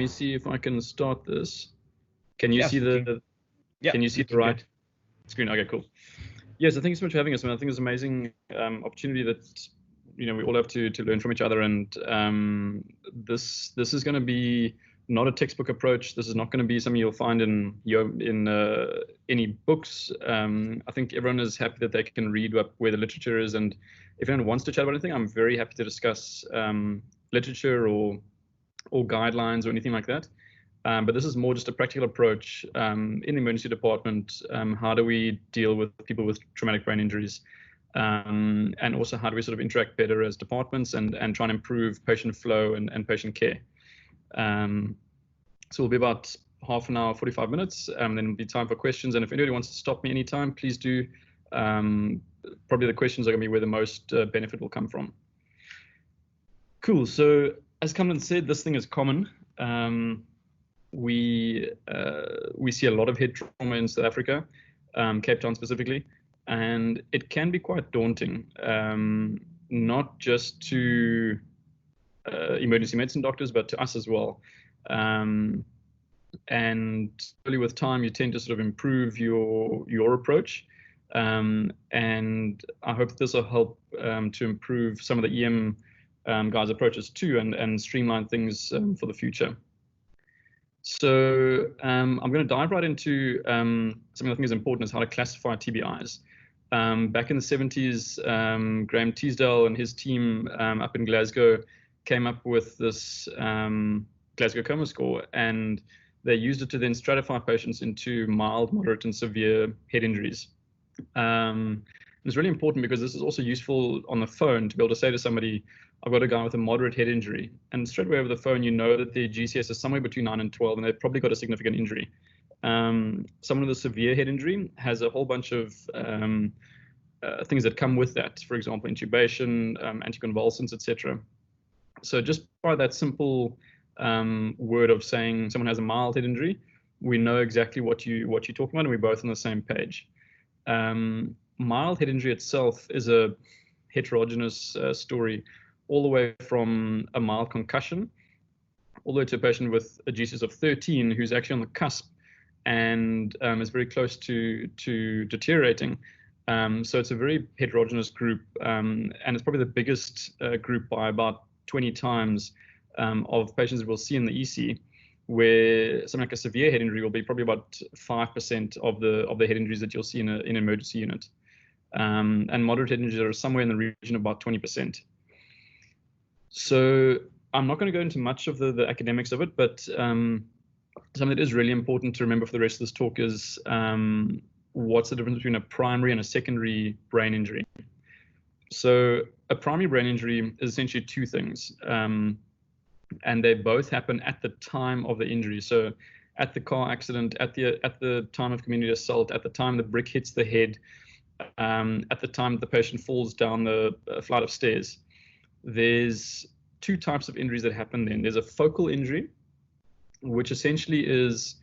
me see if I can start this. Can you see Yeah, can you see the right screen? Okay, cool. Yes, thank you so much for having us. I think it's an amazing opportunity that we all have to learn from each other. And this is going to be not a textbook approach. This is not going to be something you'll find in any books. I think everyone is happy that they can read where the literature is, and if anyone wants to chat about anything, I'm very happy to discuss literature or guidelines or anything like that. But this is more just a practical approach in the emergency department. How do we deal with people with traumatic brain injuries? And also how do we sort of interact better as departments and try and improve patient flow and patient care. So it'll be about half an hour, 45 minutes, then it'll be time for questions. And if anybody wants to stop me anytime, please do. Probably the questions are going to be where the most benefit will come from. Cool. So as Camden said, this thing is common. We see a lot of head trauma in South Africa, Cape Town specifically, and it can be quite daunting, not just to emergency medicine doctors, but to us as well. And really with time, you tend to sort of improve your approach. And I hope this will help to improve some of the EM guys' approaches too, and streamline things for the future. So I'm going to dive right into something I think is important, is how to classify TBIs. Back in the 70s, Graham Teasdale and his team up in Glasgow came up with this Glasgow Coma Score, and they used it to then stratify patients into mild, moderate, and severe head injuries. It's really important because this is also useful on the phone to be able to say to somebody, I've got a guy with a moderate head injury, and straight away over the phone, you know that their GCS is somewhere between 9 and 12, and they've probably got a significant injury. Someone with a severe head injury has a whole bunch of things that come with that, for example, intubation, anticonvulsants, etc. So just by that simple word of saying someone has a mild head injury, we know exactly what you're talking about, and we're both on the same page. Mild head injury itself is a heterogeneous story, all the way from a mild concussion, all the way to a patient with a GCS of 13 who's actually on the cusp and is very close to deteriorating. So it's a very heterogeneous group, and it's probably the biggest group by about 20 times of patients we'll see in the EC, where something like a severe head injury will be probably about 5% of the head injuries that you'll see in an emergency unit. And moderate head injuries are somewhere in the region of about 20%. So I'm not going to go into much of the academics of it, but something that is really important to remember for the rest of this talk is what's the difference between a primary and a secondary brain injury. So a primary brain injury is essentially two things, and they both happen at the time of the injury. So at the car accident, at the time of community assault, at the time the brick hits the head, at the time the patient falls down the flight of stairs. There's two types of injuries that happen then. There's a focal injury, which essentially is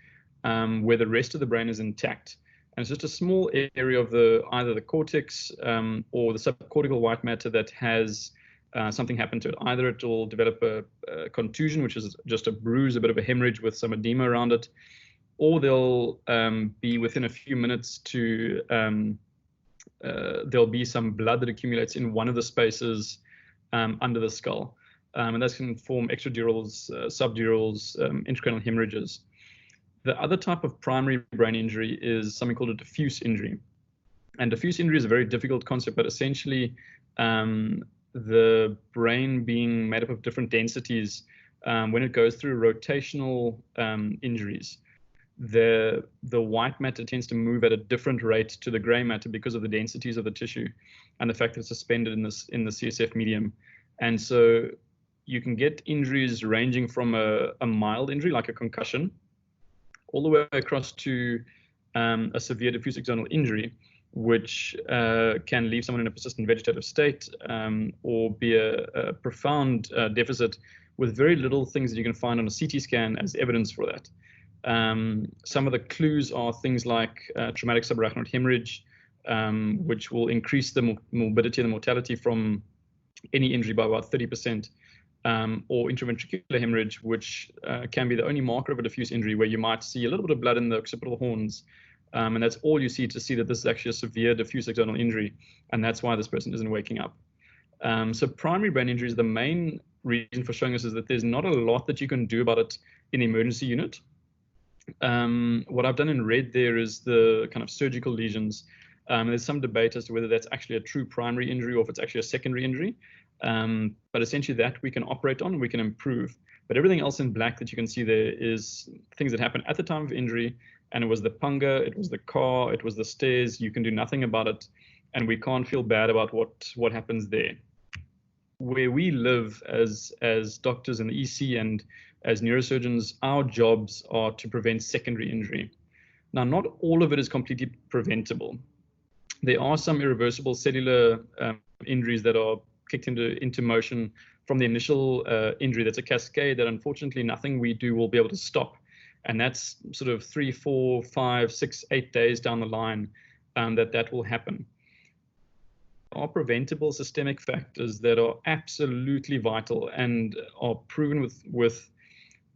where the rest of the brain is intact. And it's just a small area of either the cortex or the subcortical white matter that has something happen to it. Either it will develop a contusion, which is just a bruise, a bit of a hemorrhage with some edema around it, or they'll be within a few minutes to there'll be some blood that accumulates in one of the spaces under the skull. And that can form extradurals, subdurals, intracranial hemorrhages. The other type of primary brain injury is something called a diffuse injury. And diffuse injury is a very difficult concept, but essentially the brain being made up of different densities, when it goes through rotational injuries, the white matter tends to move at a different rate to the gray matter because of the densities of the tissue and the fact that it's suspended in the CSF medium. And so you can get injuries ranging from a mild injury like a concussion all the way across to a severe diffuse axonal injury, which can leave someone in a persistent vegetative state or be a profound deficit with very little things that you can find on a CT scan as evidence for that. Some of the clues are things like traumatic subarachnoid hemorrhage, which will increase the morbidity and the mortality from any injury by about 30%. or intraventricular hemorrhage, which can be the only marker of a diffuse injury, where you might see a little bit of blood in the occipital horns, and that's all you see to see that this is actually a severe diffuse external injury, and that's why this person isn't waking up. So primary brain injuries, the main reason for showing this is that there's not a lot that you can do about it in the emergency unit. What I've done in red there is the kind of surgical lesions. There's some debate as to whether that's actually a true primary injury or if it's actually a secondary injury. But essentially that we can operate on, we can improve. But everything else in black that you can see there is things that happen at the time of injury, and it was the punga, it was the car, it was the stairs. You can do nothing about it, and we can't feel bad about what happens there. Where we live as doctors in the EC and as neurosurgeons, our jobs are to prevent secondary injury. Now, not all of it is completely preventable. There are some irreversible cellular injuries that are kicked into motion from the initial injury. That's a cascade that unfortunately nothing we do will be able to stop. And that's sort of 3, 4, 5, 6, 8 days down the line that will happen. There are preventable systemic factors that are absolutely vital and are proven with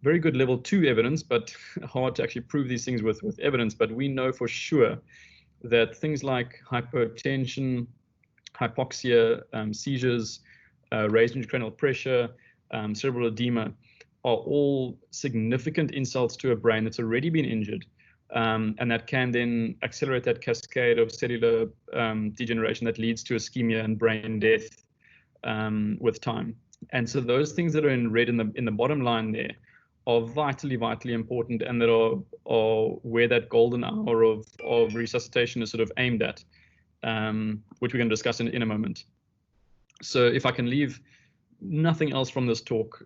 very good level 2 evidence, but hard to actually prove these things with evidence. But we know for sure that things like hypotension, hypoxia, seizures, raised intracranial pressure, cerebral edema are all significant insults to a brain that's already been injured, and that can then accelerate that cascade of cellular degeneration that leads to ischemia and brain death with time. And so those things that are in red in the bottom line there are vitally important, and that are where that golden hour of resuscitation is sort of aimed at, which we're going to discuss in a moment. So if I can leave nothing else from this talk,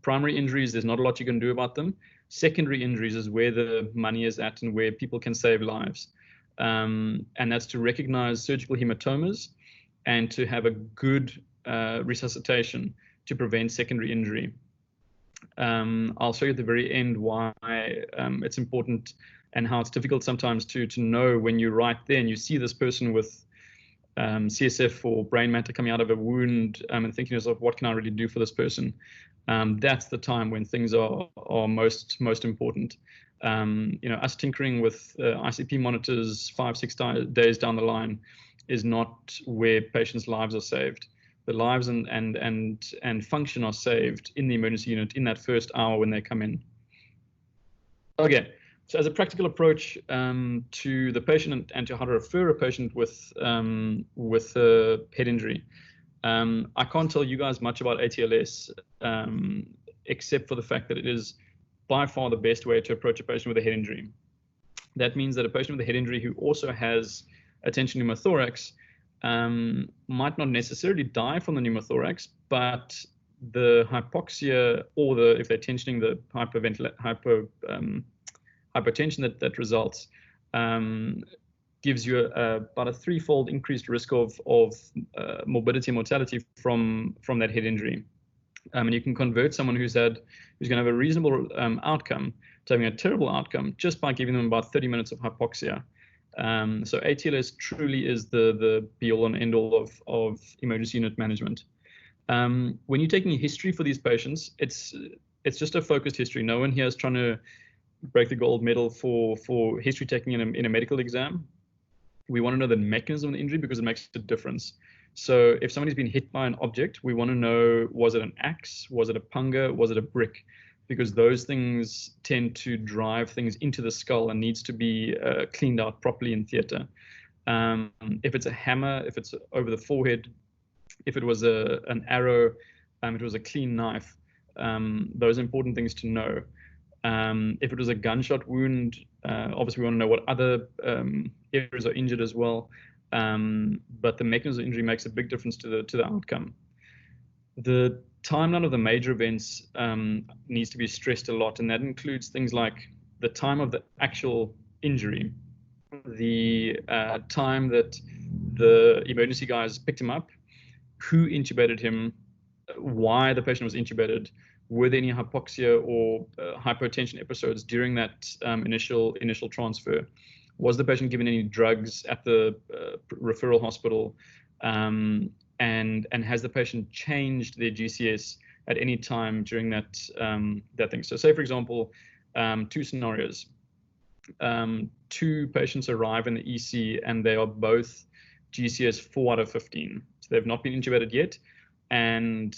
primary injuries, there's not a lot you can do about them. Secondary injuries is where the money is at and where people can save lives. And that's to recognize surgical hematomas and to have a good resuscitation to prevent secondary injury. I'll show you at the very end why it's important and how it's difficult sometimes to know when you're right there and you see this person with CSF or brain matter coming out of a wound and thinking to yourself, what can I really do for this person? That's the time when things are most important. Us tinkering with ICP monitors 5-6 days down the line is not where patients' lives are saved. The lives and function are saved in the emergency unit in that first hour when they come in. Okay, so as a practical approach to the patient and to how to refer a patient with a head injury, I can't tell you guys much about ATLS except for the fact that it is by far the best way to approach a patient with a head injury. That means that a patient with a head injury who also has a tension pneumothorax might not necessarily die from the pneumothorax, but the hypoxia or if they're tensioning the hypotension that results gives you about a 3-fold increased risk of morbidity and mortality from that head injury. And you can convert someone who's going to have a reasonable outcome to having a terrible outcome just by giving them about 30 minutes of hypoxia. So ATLS truly is the be-all and end-all of emergency unit management. When you're taking a history for these patients, it's just a focused history. No one here is trying to break the gold medal for history taking in a medical exam. We want to know the mechanism of the injury because it makes a difference. So if somebody's been hit by an object, we want to know, was it an axe? Was it a punga? Was it a brick? Because those things tend to drive things into the skull and needs to be cleaned out properly in theater. If it's a hammer, if it's over the forehead, if it was an arrow, if it was a clean knife, those are important things to know. If it was a gunshot wound, obviously we want to know what other areas are injured as well. But the mechanism of injury makes a big difference to the outcome. The timeline of the major events needs to be stressed a lot, and that includes things like the time of the actual injury, the time that the emergency guys picked him up, who intubated him, why the patient was intubated, were there any hypoxia or hypotension episodes during that initial transfer, was the patient given any drugs at the referral hospital, and and has the patient changed their GCS at any time during that thing. So say, for example, two scenarios. Two patients arrive in the EC and they are both GCS 4 out of 15. So they've not been intubated yet. And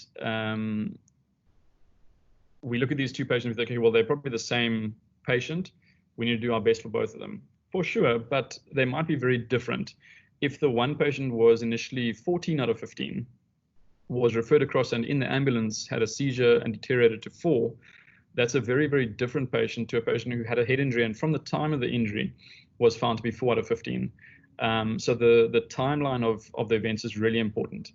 we look at these two patients and think, okay, well, they're probably the same patient. We need to do our best for both of them. For sure, but they might be very different. If the one patient was initially 14 out of 15, was referred across and in the ambulance had a seizure and deteriorated to 4, that's a very, very different patient to a patient who had a head injury and from the time of the injury was found to be 4 out of 15. So the timeline of the events is really important.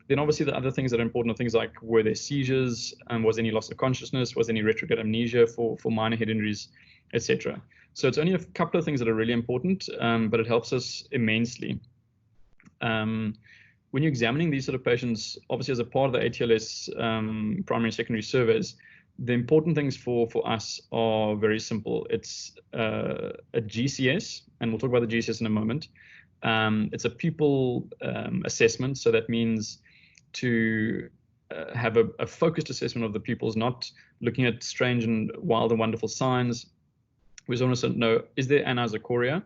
Then obviously the other things that are important are things like, were there seizures, was any loss of consciousness, was any retrograde amnesia for minor head injuries, etc. So it's only a couple of things that are really important, but it helps us immensely. When you're examining these sort of patients, obviously as a part of the ATLS primary and secondary surveys, the important things for us are very simple. It's a GCS, and we'll talk about the GCS in a moment. It's a pupil assessment, so that means to have a focused assessment of the pupils, not looking at strange and wild and wonderful signs. We just want to know, is there anisocoria?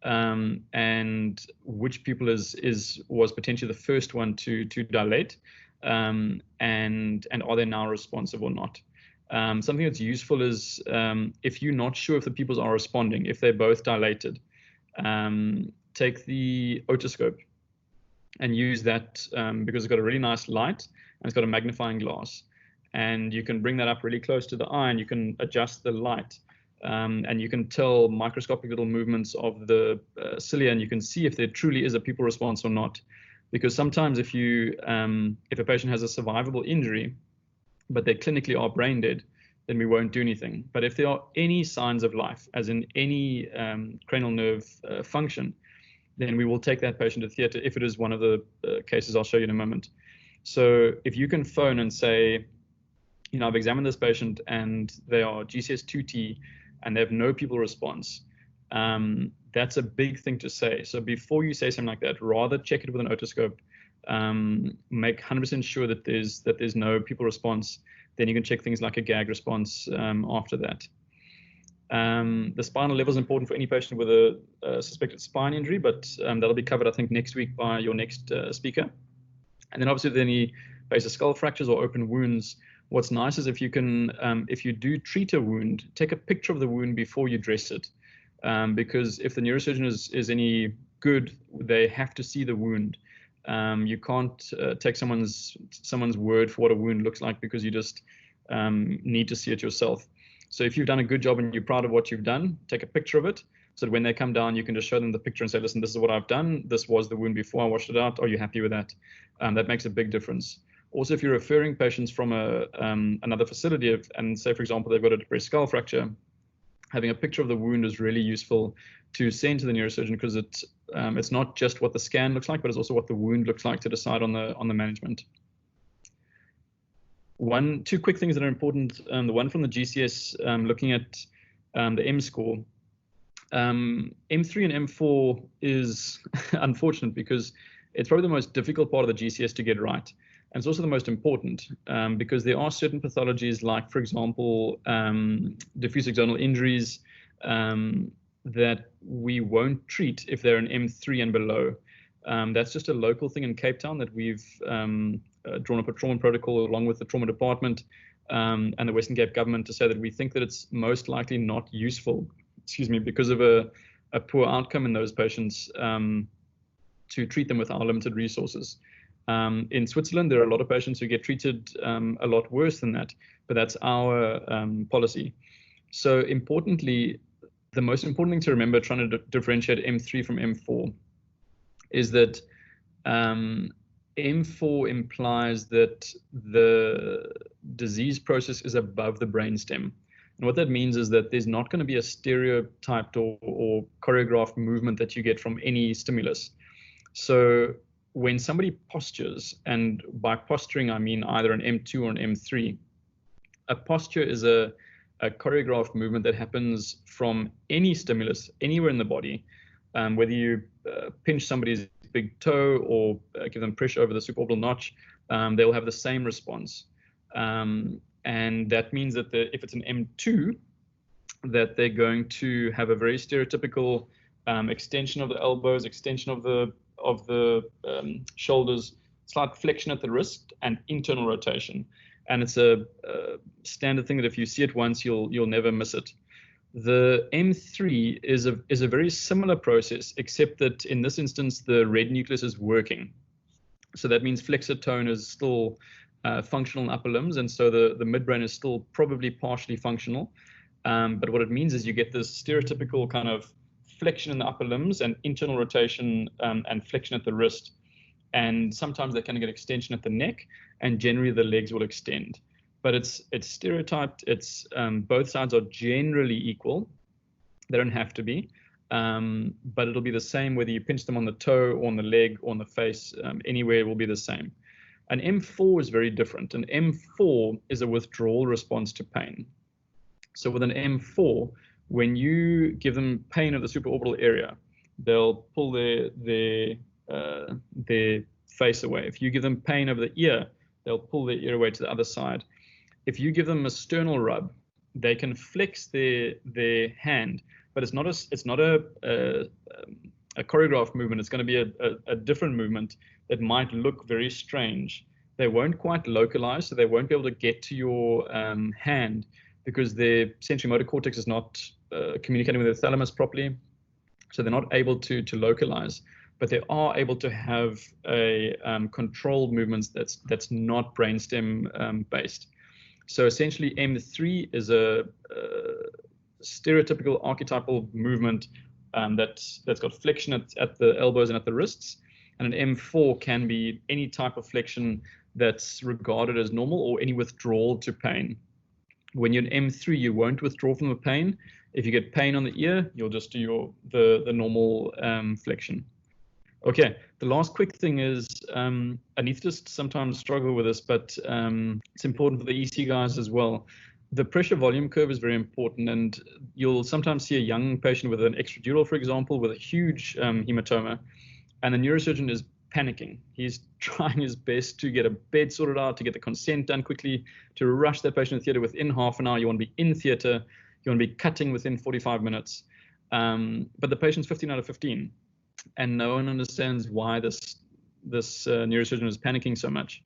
And which pupil was potentially the first one to dilate, and are they now responsive or not? Something that's useful is if you're not sure if the pupils are responding, if they're both dilated, take the otoscope and use that because it's got a really nice light and it's got a magnifying glass, and you can bring that up really close to the eye and you can adjust the light. And you can tell microscopic little movements of the cilia, and you can see if there truly is a pupil response or not. Because sometimes if a patient has a survivable injury, but they clinically are brain dead, then we won't do anything. But if there are any signs of life, as in any cranial nerve function, then we will take that patient to theatre if it is one of the cases I'll show you in a moment. So if you can phone and say, you know, I've examined this patient and they are GCS 2T, and they have no pupil response, that's a big thing to say. So before you say something like that, rather check it with an otoscope, make 100% sure that there's no pupil response. Then you can check things like a gag response after that. The spinal level is important for any patient with a suspected spine injury, but that'll be covered, I think, next week by your next speaker. And then obviously, with any base of skull fractures or open wounds, what's nice is if you can, if you do treat a wound, take a picture of the wound before you dress it, because if the neurosurgeon is any good, they have to see the wound. You can't take someone's word for what a wound looks like, because you just need to see it yourself. So if you've done a good job and you're proud of what you've done, take a picture of it, so that when they come down, you can just show them the picture and say, listen, this is what I've done. This was the wound before I washed it out. Are you happy with that? That makes a big difference. Also, if you're referring patients from another facility, and say, for example, they've got a depressed skull fracture, having a picture of the wound is really useful to send to the neurosurgeon, because it's not just what the scan looks like, but it's also what the wound looks like to decide on the management. Two quick things that are important. The one from the GCS, looking at the M score. M3 and M4 is unfortunate because it's probably the most difficult part of the GCS to get right. And it's also the most important because there are certain pathologies, like, for example, diffuse axonal injuries that we won't treat if they're an M3 and below. That's just a local thing in Cape Town that we've drawn up a trauma protocol along with the trauma department and the Western Cape government to say that we think that it's most likely not useful, because of a poor outcome in those patients, to treat them with our limited resources. In Switzerland, there are a lot of patients who get treated a lot worse than that, but that's our policy. So importantly, the most important thing to remember trying to differentiate M3 from M4 is that M4 implies that the disease process is above the brainstem. And what that means is that there's not going to be a stereotyped or choreographed movement that you get from any stimulus. So when somebody postures, and by posturing I mean either an M2 or an M3, a posture is a choreographed movement that happens from any stimulus anywhere in the body, whether you pinch somebody's big toe or give them pressure over the supraorbital notch, they'll have the same response. And that means that if it's an M2, that they're going to have a very stereotypical extension of the elbows, extension of the shoulders, slight flexion at the wrist, and internal rotation. And it's a standard thing that if you see it once, you'll never miss it. The M3 is a very similar process, except that in this instance, the red nucleus is working. So that means flexor tone is still functional in upper limbs, and so the midbrain is still probably partially functional. But what it means is you get this stereotypical kind of flexion in the upper limbs and internal rotation and flexion at the wrist. And sometimes they can get extension at the neck, and generally the legs will extend. But it's stereotyped. It's both sides are generally equal. They don't have to be, but it'll be the same whether you pinch them on the toe or on the leg or on the face. Anywhere it will be the same. An M4 is very different. An M4 is a withdrawal response to pain. So with an M4, when you give them pain of the supraorbital area, they'll pull their face away. If you give them pain over the ear, they'll pull their ear away to the other side. If you give them a sternal rub, they can flex their hand, but it's not a choreographed movement. It's going to be a different movement that might look very strange. They won't quite localize, so they won't be able to get to your hand because their sensory motor cortex is not communicating with the thalamus properly. So they're not able to localize, but they are able to have a controlled movements that's not brainstem based. So essentially, M3 is a stereotypical archetypal movement that's got flexion at the elbows and at the wrists, and an M4 can be any type of flexion that's regarded as normal or any withdrawal to pain. When you're an M3, you won't withdraw from the pain. If you get pain on the ear, you'll just do the normal flexion. Okay, the last quick thing is anesthetists sometimes struggle with this, but it's important for the EC guys as well. The pressure volume curve is very important, and you'll sometimes see a young patient with an extradural, for example, with a huge hematoma, and the neurosurgeon is panicking. He's trying his best to get a bed sorted out, to get the consent done quickly, to rush that patient to theater within half an hour. You want to be in theater, you want to be cutting within 45 minutes. But the patient's 15 out of 15, and no one understands why this neurosurgeon is panicking so much.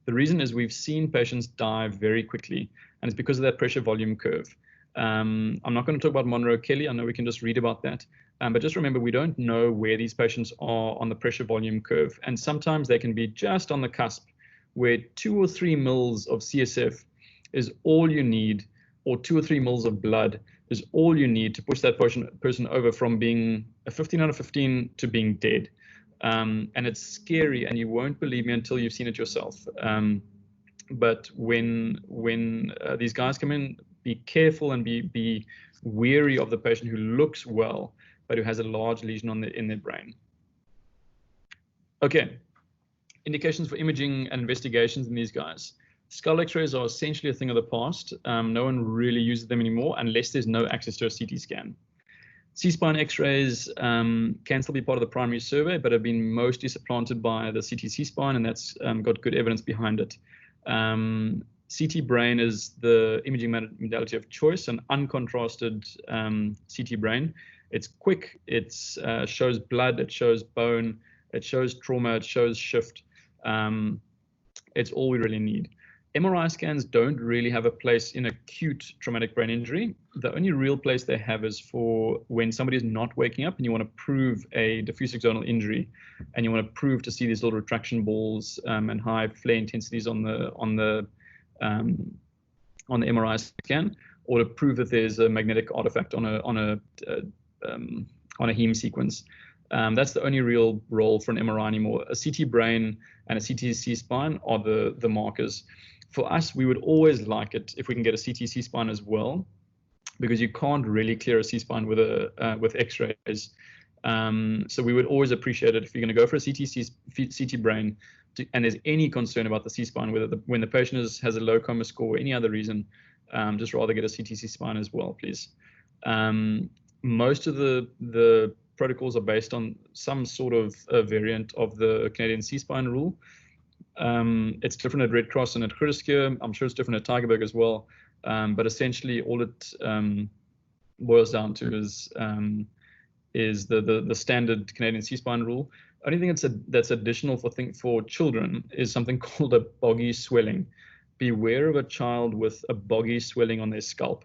The reason is we've seen patients die very quickly, and it's because of that pressure volume curve. I'm not going to talk about Monroe Kelly. I know we can just read about that. But just remember, we don't know where these patients are on the pressure volume curve. And sometimes they can be just on the cusp where 2 or 3 mils of CSF is all you need, or 2 or 3 mils of blood is all you need to push that person over from being a 15 out of 15 to being dead. And it's scary, and you won't believe me until you've seen it yourself. But when these guys come in, be careful and be wary of the patient who looks well, but who has a large lesion in their brain. Okay, indications for imaging and investigations in these guys. Skull x-rays are essentially a thing of the past. No one really uses them anymore unless there's no access to a CT scan. C-spine x-rays can still be part of the primary survey, but have been mostly supplanted by the CT C-spine, and that's got good evidence behind it. CT brain is the imaging modality of choice, an uncontrasted CT brain. It's quick, it shows blood, it shows bone, it shows trauma, it shows shift. It's all we really need. MRI scans don't really have a place in acute traumatic brain injury. The only real place they have is for when somebody is not waking up and you want to prove a diffuse axonal injury, and you want to prove to see these little retraction balls and high flare intensities on the MRI scan, or to prove that there's a magnetic artifact on a heme sequence. That's the only real role for an MRI anymore. A CT brain and a CT C-spine are the markers. For us, we would always like it if we can get a CT C-spine as well, because you can't really clear a C-spine with X-rays. So we would always appreciate it if you're going to go for a CT brain, and there's any concern about the C-spine, when the patient has a low coma score or any other reason, just rather get a CT C-spine as well, please. Most of the protocols are based on some sort of a variant of the Canadian C-spine rule. It's different at Red Cross and at Curtis-Cure. I'm sure it's different at Tygerberg as well. But essentially, all it boils down to is the standard Canadian C-spine rule. Only thing that's additional for children is something called a boggy swelling. Beware of a child with a boggy swelling on their scalp.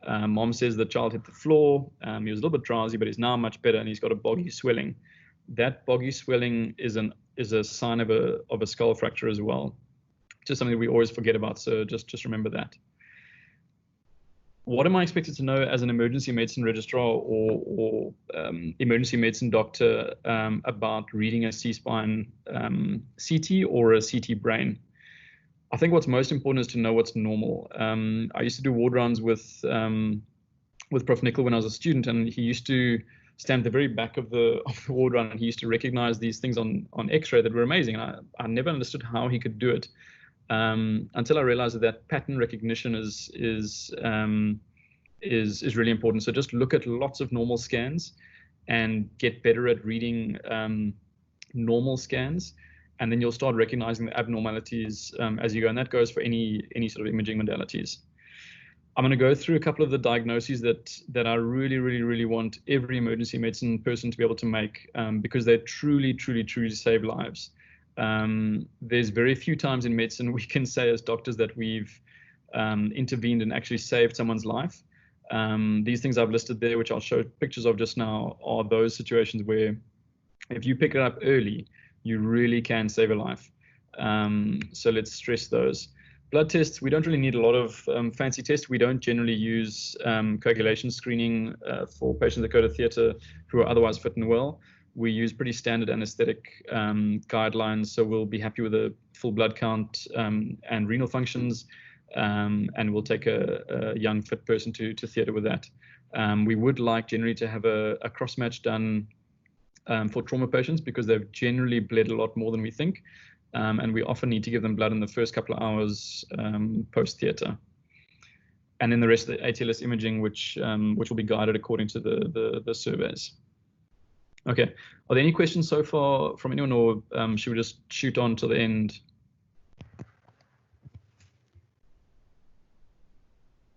Mom says the child hit the floor. He was a little bit drowsy, but he's now much better, and he's got a boggy swelling. That boggy swelling is a sign of a skull fracture as well. Just something that we always forget about. So just remember that. What am I expected to know as an emergency medicine registrar or emergency medicine doctor about reading a C-spine CT or a CT brain? I think what's most important is to know what's normal. I used to do ward rounds with Prof. Nickel when I was a student, and he used to stand at the very back of the ward round, and he used to recognize these things on X-ray that were amazing. And I never understood how he could do it until I realized that pattern recognition is really important. So just look at lots of normal scans and get better at reading normal scans. And then you'll start recognizing the abnormalities as you go. And that goes for any sort of imaging modalities. I'm going to go through a couple of the diagnoses that I really want every emergency medicine person to be able to make because they truly save lives. There's very few times in medicine we can say as doctors that we've intervened and actually saved someone's life. These things I've listed there, which I'll show pictures of just now, are those situations where if you pick it up early, you really can save a life. So let's stress those. Blood tests, we don't really need a lot of fancy tests. We don't generally use coagulation screening for patients that go to theatre who are otherwise fit and well. We use pretty standard anesthetic guidelines, so we'll be happy with a full blood count and renal functions, and we'll take a young fit person to theatre with that. We would like generally to have a cross-match done for trauma patients because they've generally bled a lot more than we think. And we often need to give them blood in the first couple of hours post-theatre. And then the rest of the ATLS imaging, which will be guided according to the surveys. Okay, are there any questions so far from anyone, or should we just shoot on to the end?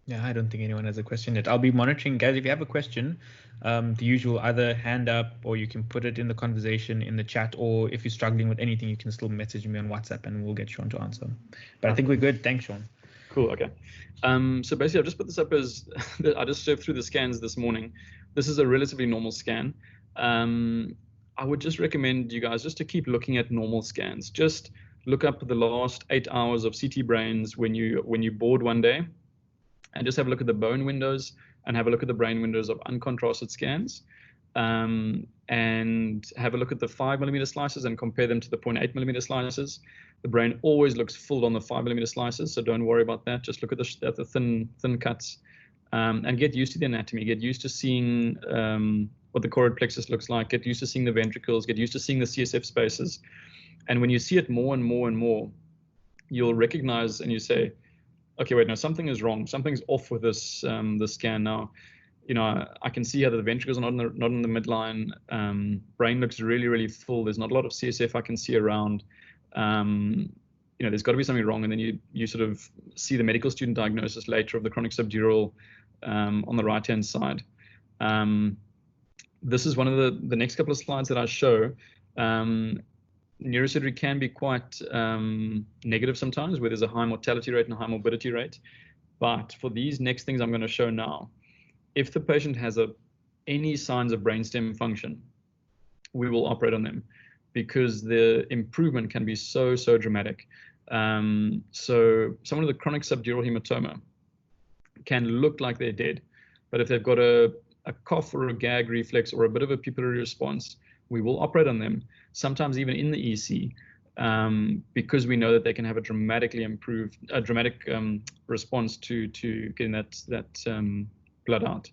Yeah, I don't think anyone has a question yet. I'll be monitoring, guys. If you have a question, the usual either hand up, or you can put it in the conversation in the chat, or if you're struggling with anything, you can still message me on WhatsApp and we'll get Sean to answer. But I think we're good. Thanks, Sean. Cool. Okay. So basically, I've just put this up as I just surfed through the scans this morning. This is a relatively normal scan. I would just recommend you guys just to keep looking at normal scans. Just look up the last 8 hours of CT brains when you board one day, and just have a look at the bone windows and have a look at the brain windows of uncontrasted scans, and have a look at the 5mm slices and compare them to the 0.8mm slices. The brain always looks full on the 5mm slices, so don't worry about that. Just look at the thin cuts, and get used to the anatomy. Get used to seeing what the choroid plexus looks like. Get used to seeing the ventricles. Get used to seeing the CSF spaces. And when you see it more and more and more, you'll recognize and you say, okay, wait, no, something is wrong. Something's off with this scan now. I can see how the ventricles are not in the midline. Brain looks really full. There's not a lot of CSF I can see around. There's got to be something wrong. And then you sort of see the medical student diagnosis later of the chronic subdural on the right-hand side. This is one of the next couple of slides that I show. Neurosurgery can be quite negative sometimes, where there's a high mortality rate and a high morbidity rate. But for these next things I'm going to show now, if the patient has any signs of brainstem function, we will operate on them because the improvement can be so dramatic. So someone with a chronic subdural hematoma can look like they're dead, but if they've got a cough or a gag reflex or a bit of a pupillary response, we will operate on them, sometimes even in the EC, because we know that they can have a dramatic response to getting that blood out.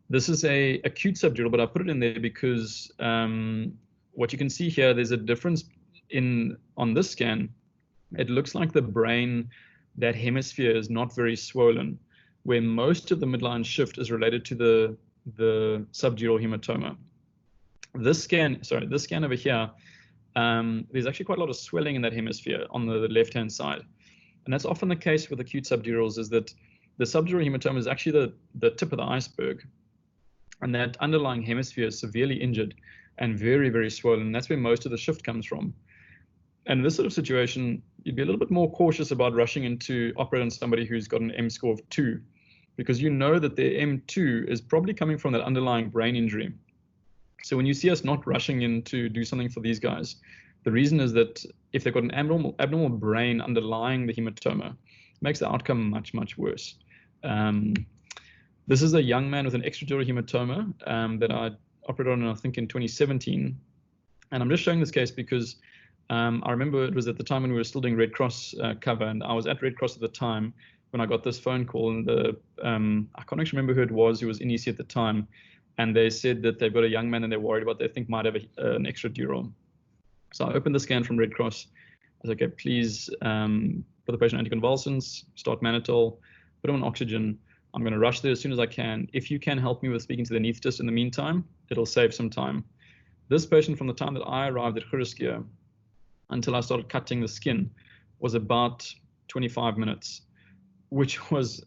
This is a acute subdural, but I put it in there because what you can see here, there's a difference on this scan. It looks like the brain, that hemisphere is not very swollen, where most of the midline shift is related to the subdural hematoma. This scan over here, there's actually quite a lot of swelling in that hemisphere on the left-hand side. And that's often the case with acute subdurals, is that the subdural hematoma is actually the tip of the iceberg. And that underlying hemisphere is severely injured and very, very swollen. And that's where most of the shift comes from. And in this sort of situation, you'd be a little bit more cautious about rushing in to operate on somebody who's got an M score of 2, because you know that their M2 is probably coming from that underlying brain injury. So when you see us not rushing in to do something for these guys, the reason is that if they've got an abnormal brain underlying the hematoma, it makes the outcome much, much worse. This is a young man with an extradural hematoma that I operated on, I think, in 2017. And I'm just showing this case because I remember it was at the time when we were still doing Red Cross cover, and I was at Red Cross at the time when I got this phone call, and I can't actually remember who it was who was in EC at the time, and they said that they've got a young man and they're worried about, they think might have an extradural. So I opened the scan from Red Cross. I was like, okay, please put the patient on anticonvulsants, start mannitol, put him on oxygen. I'm going to rush there as soon as I can. If you can help me with speaking to the anesthetist in the meantime, it'll save some time. This patient, from the time that I arrived at Chirurgia until I started cutting the skin, was about 25 minutes, which was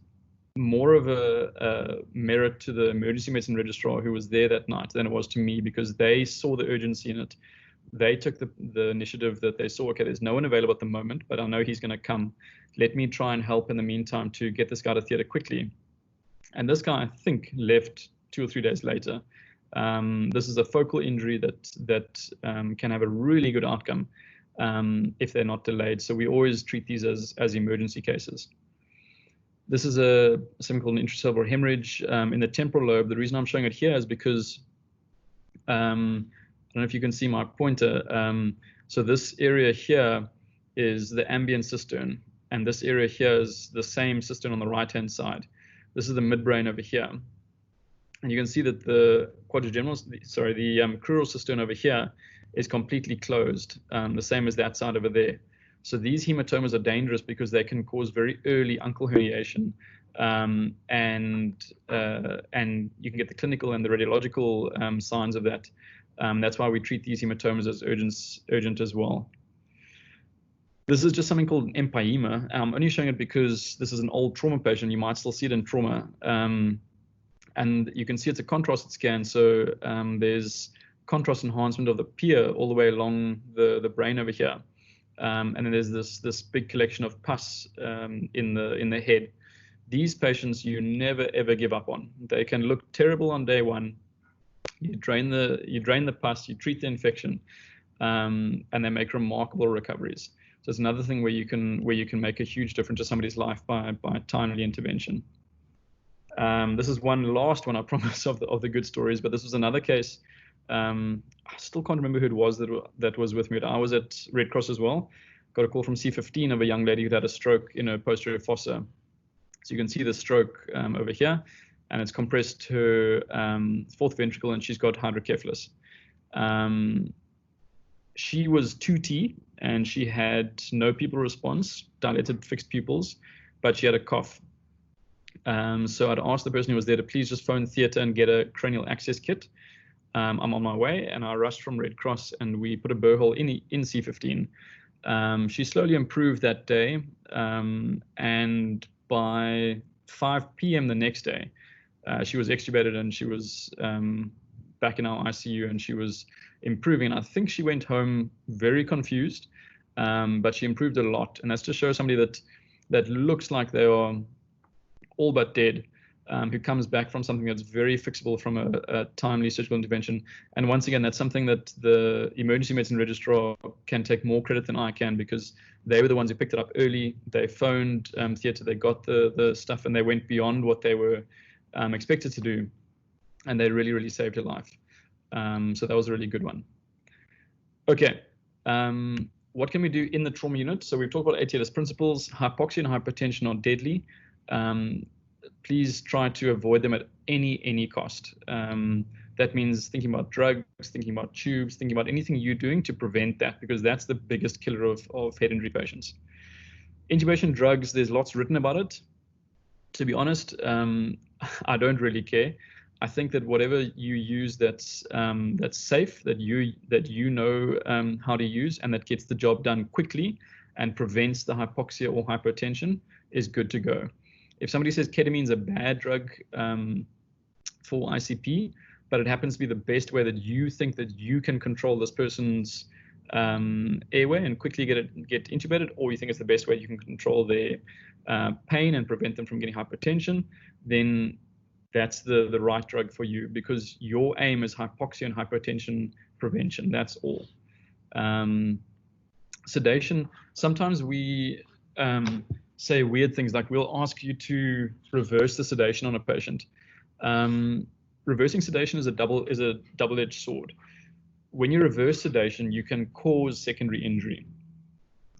more of a merit to the emergency medicine registrar who was there that night than it was to me, because they saw the urgency in it. They took the initiative that they saw, okay, there's no one available at the moment, but I know he's going to come. Let me try and help in the meantime to get this guy to theatre quickly. And this guy, I think, left 2 or 3 days later. This is a focal injury that can have a really good outcome if they're not delayed. So we always treat these as emergency cases. This is something called an intracerebral hemorrhage in the temporal lobe. The reason I'm showing it here is because I don't know if you can see my pointer. So this area here is the ambient cistern, and this area here is the same cistern on the right-hand side. This is the midbrain over here. And you can see that the crural cistern over here is completely closed, the same as that side over there. So these hematomas are dangerous because they can cause very early uncal herniation, and you can get the clinical and the radiological signs of that. That's why we treat these hematomas as urgent as well. This is just something called an empyema. I'm only showing it because this is an old trauma patient. You might still see it in trauma. And you can see it's a contrasted scan. So there's contrast enhancement of the pier all the way along the brain over here. And then there's this big collection of pus in the head. These patients you never ever give up on. They can look terrible on day one. You drain the pus, you treat the infection, and they make remarkable recoveries. So it's another thing where you can make a huge difference to somebody's life by timely intervention. This is one last one, I promise, of the good stories. But this was another case. I still can't remember who it was that was with me. I was at Red Cross as well. Got a call from C15 of a young lady who'd had a stroke in her posterior fossa. So you can see the stroke over here, and it's compressed her fourth ventricle, and she's got hydrocephalus. She was 2T, and she had no pupil response, dilated fixed pupils, but she had a cough. So I'd asked the person who was there to please just phone theatre and get a cranial access kit. I'm on my way, and I rushed from Red Cross, and we put a burr hole in C15. She slowly improved that day, and by 5 p.m. the next day, she was extubated, and she was back in our ICU, and she was improving. And I think she went home very confused, but she improved a lot. And that's to show somebody that looks like they are all but dead, who comes back from something that's very fixable from a timely surgical intervention. And once again, that's something that the emergency medicine registrar can take more credit than I can, because they were the ones who picked it up early. They phoned theatre, they got the stuff, and they went beyond what they were expected to do, and they really, really saved her life. So that was a really good one. Okay, what can we do in the trauma unit? So we've talked about ATLS principles. Hypoxia and hypertension are deadly. Please try to avoid them at any cost. That means thinking about drugs, thinking about tubes, thinking about anything you're doing to prevent that, because that's the biggest killer of head injury patients. Intubation drugs, there's lots written about it. To be honest, I don't really care. I think that whatever you use that's safe, that you know how to use, and that gets the job done quickly and prevents the hypoxia or hypotension is good to go. If somebody says ketamine's a bad drug for ICP, but it happens to be the best way that you think that you can control this person's airway and quickly get intubated, or you think it's the best way you can control their pain and prevent them from getting hypertension, then that's the right drug for you, because your aim is hypoxia and hypotension prevention. That's all. Sedation, sometimes we say weird things like we'll ask you to reverse the sedation on a patient. Reversing sedation is a double-edged sword. When you reverse sedation, you can cause secondary injury.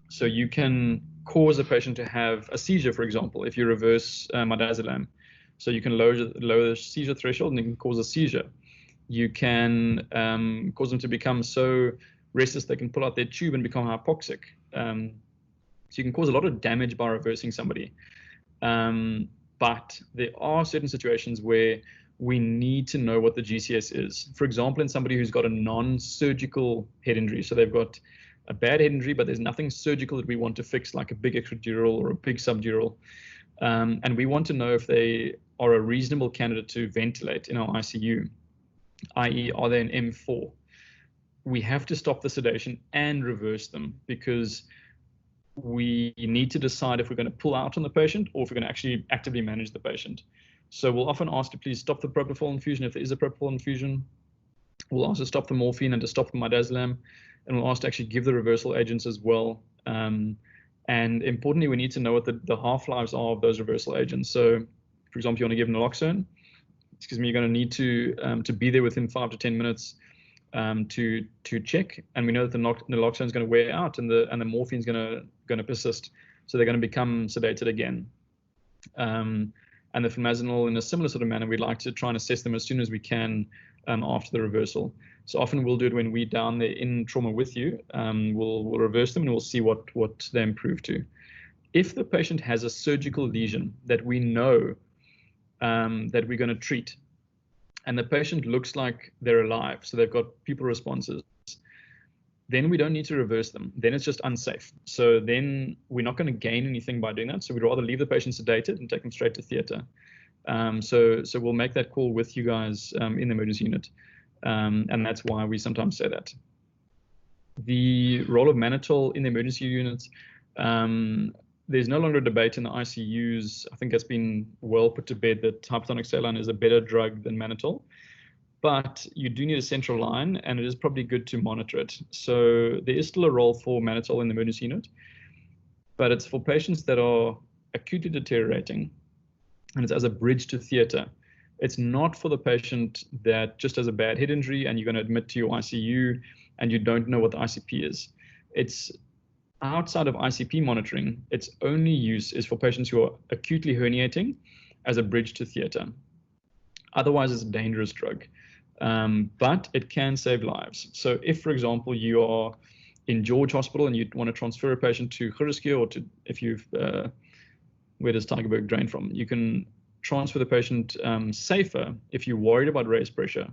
So you can cause a patient to have a seizure, for example, if you reverse midazolam. So you can lower the seizure threshold and you can cause a seizure. You can cause them to become so restless they can pull out their tube and become hypoxic. So you can cause a lot of damage by reversing somebody. But there are certain situations where we need to know what the GCS is. For example, in somebody who's got a non-surgical head injury. So they've got a bad head injury, but there's nothing surgical that we want to fix, like a big extradural or a big subdural. And we want to know if they are a reasonable candidate to ventilate in our ICU, i.e. are they an M4? We have to stop the sedation and reverse them, because we need to decide if we're going to pull out on the patient or if we're going to actually actively manage the patient. So we'll often ask to please stop the propofol infusion if there is a propofol infusion. We'll ask to stop the morphine and to stop the midazolam, and we'll ask to actually give the reversal agents as well. And importantly, we need to know what the half-lives are of those reversal agents. So, for example, you want to give naloxone. You're going to need to be there within 5 to 10 minutes to check. And we know that the naloxone is going to wear out, and the morphine is going to persist. So they're going to become sedated again. And the flumazenol, in a similar sort of manner, we'd like to try and assess them as soon as we can after the reversal. So often we'll do it when we're down there in trauma with you. We'll reverse them and we'll see what they improve to. If the patient has a surgical lesion that we know that we're going to treat, and the patient looks like they're alive, so they've got pupil responses, then we don't need to reverse them. Then it's just unsafe. So then we're not going to gain anything by doing that. So we'd rather leave the patient sedated and take them straight to theater. So we'll make that call with you guys in the emergency unit. And that's why we sometimes say that. The role of mannitol in the emergency unit, there's no longer a debate in the ICUs. I think that's been well put to bed that hypertonic saline is a better drug than mannitol. But you do need a central line, and it is probably good to monitor it. So there is still a role for mannitol in the emergency unit, but it's for patients that are acutely deteriorating, and it's as a bridge to theater. It's not for the patient that just has a bad head injury and you're going to admit to your ICU and you don't know what the ICP is. It's outside of ICP monitoring. Its only use is for patients who are acutely herniating as a bridge to theater. Otherwise, it's a dangerous drug. But it can save lives. So if, for example, you are in George Hospital and you want to transfer a patient to Grierskie, or to, if you've, where does Tygerberg drain from? You can transfer the patient safer if you're worried about raised pressure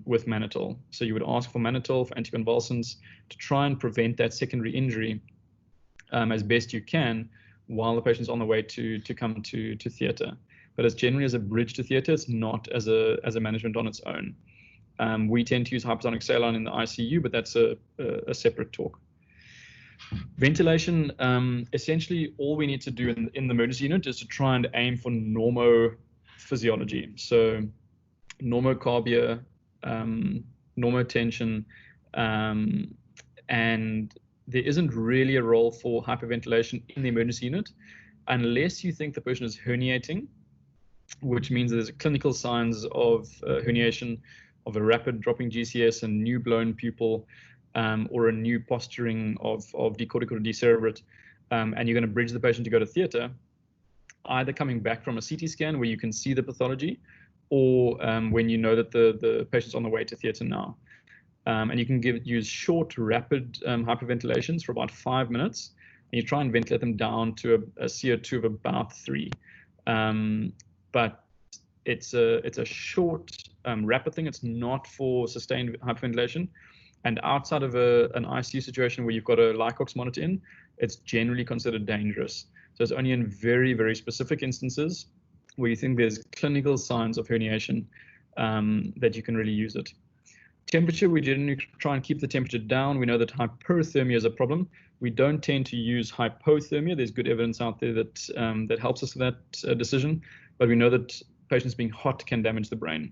with mannitol. So you would ask for mannitol, for anticonvulsants, to try and prevent that secondary injury as best you can while the patient's on the way to come to theater. But it's generally as a bridge to theater. It's not as a management on its own. We tend to use hypertonic saline in the ICU, but that's a separate talk. Ventilation, essentially all we need to do in the emergency unit is to try and aim for normophysiology. So normocarbia, normotension, and there isn't really a role for hyperventilation in the emergency unit unless you think the person is herniating, which means there's clinical signs of herniation, of a rapid dropping GCS and new blown pupil, or a new posturing of decortical or decerebrate, and you're going to bridge the patient to go to theater, either coming back from a CT scan where you can see the pathology, or when you know that the patient's on the way to theater now. And you can use short, rapid hyperventilations for about 5 minutes, and you try and ventilate them down to a CO2 of about 3. But It's a short, rapid thing. It's not for sustained hyperventilation. And outside of an ICU situation where you've got a Lycox monitor in, it's generally considered dangerous. So it's only in very, very specific instances where you think there's clinical signs of herniation that you can really use it. Temperature, we generally try and keep the temperature down. We know that hyperthermia is a problem. We don't tend to use hypothermia. There's good evidence out there that that helps us with that decision, but we know that patients being hot can damage the brain.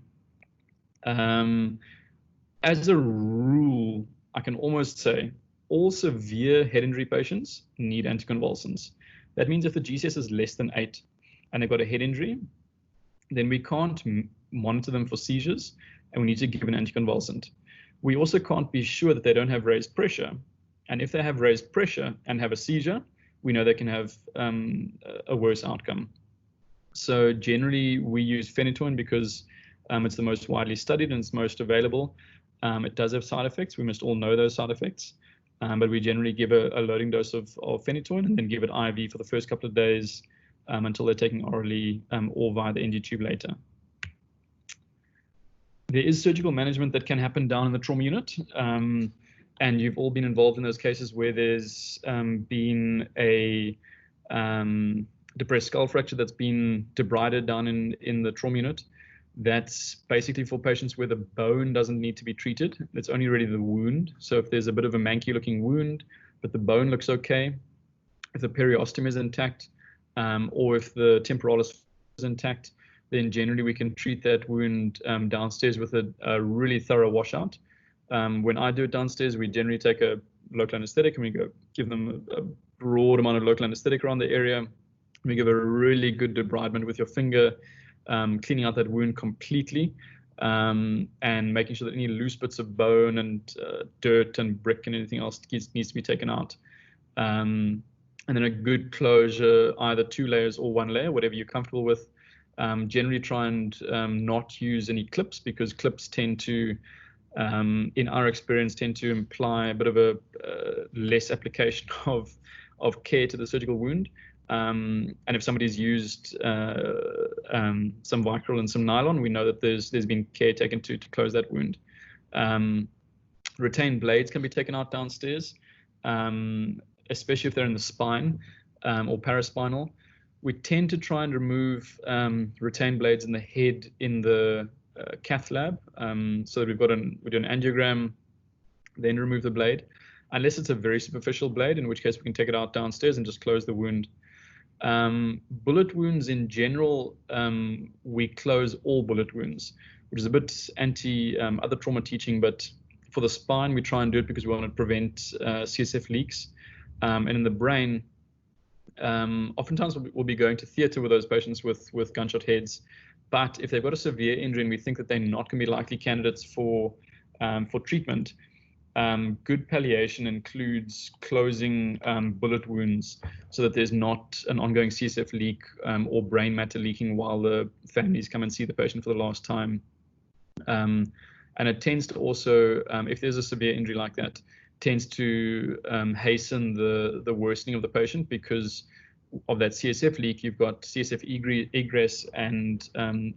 As a rule, I can almost say all severe head injury patients need anticonvulsants. That means if the GCS is less than 8 and they've got a head injury, then we can't monitor them for seizures, and we need to give an anticonvulsant. We also can't be sure that they don't have raised pressure. And if they have raised pressure and have a seizure, we know they can have a worse outcome. So generally, we use phenytoin because it's the most widely studied and it's most available. It does have side effects. We must all know those side effects. But we generally give a loading dose of phenytoin and then give it IV for the first couple of days until they're taking orally or via the NG tube later. There is surgical management that can happen down in the trauma unit. And you've all been involved in those cases where there's been a depressed skull fracture that's been debrided down in the trauma unit. That's basically for patients where the bone doesn't need to be treated. It's only really the wound. So if there's a bit of a manky looking wound, but the bone looks okay, if the periosteum is intact, or if the temporalis is intact, then generally we can treat that wound downstairs with a really thorough washout. When I do it downstairs, we generally take a local anesthetic and we go give them a broad amount of local anesthetic around the area. We give a really good debridement with your finger, cleaning out that wound completely, and making sure that any loose bits of bone and dirt and brick and anything else needs to be taken out. And then a good closure, either 2 layers or 1 layer, whatever you're comfortable with. Generally try and not use any clips, because clips tend to, in our experience, tend to imply a bit of a less application of care to the surgical wound. And if somebody's used some Vicryl and some nylon, we know that there's been care taken to close that wound. Retained blades can be taken out downstairs, especially if they're in the spine or paraspinal. We tend to try and remove retained blades in the head in the cath lab, so that we do an angiogram, then remove the blade, unless it's a very superficial blade, in which case we can take it out downstairs and just close the wound. Bullet wounds in general, we close all bullet wounds, which is a bit anti other trauma teaching, but for the spine we try and do it because we want to prevent CSF leaks. And in the brain, oftentimes we'll be going to theatre with those patients with gunshot heads, but if they've got a severe injury and we think that they're not going to be likely candidates for treatment, good palliation includes closing bullet wounds so that there's not an ongoing CSF leak or brain matter leaking while the families come and see the patient for the last time. And it tends to also, if there's a severe injury like that, tends to hasten the worsening of the patient, because of that CSF leak. You've got CSF egress and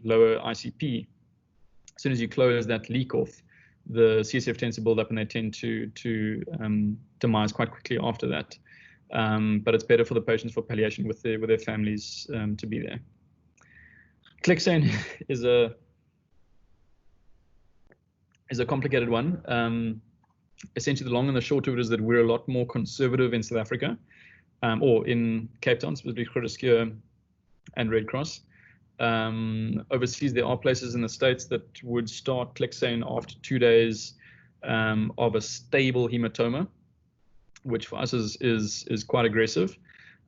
lower ICP. As soon as you close that leak off, the CSF tends to build up and they tend to demise quite quickly after that. But it's better for the patients for palliation with their families to be there. Clexane is a complicated one. Essentially, the long and the short of it is that we're a lot more conservative in South Africa, or in Cape Town, specifically Groote and Red Cross. Overseas, there are places in the States that would start Clexane after 2 days of a stable hematoma, which for us is quite aggressive.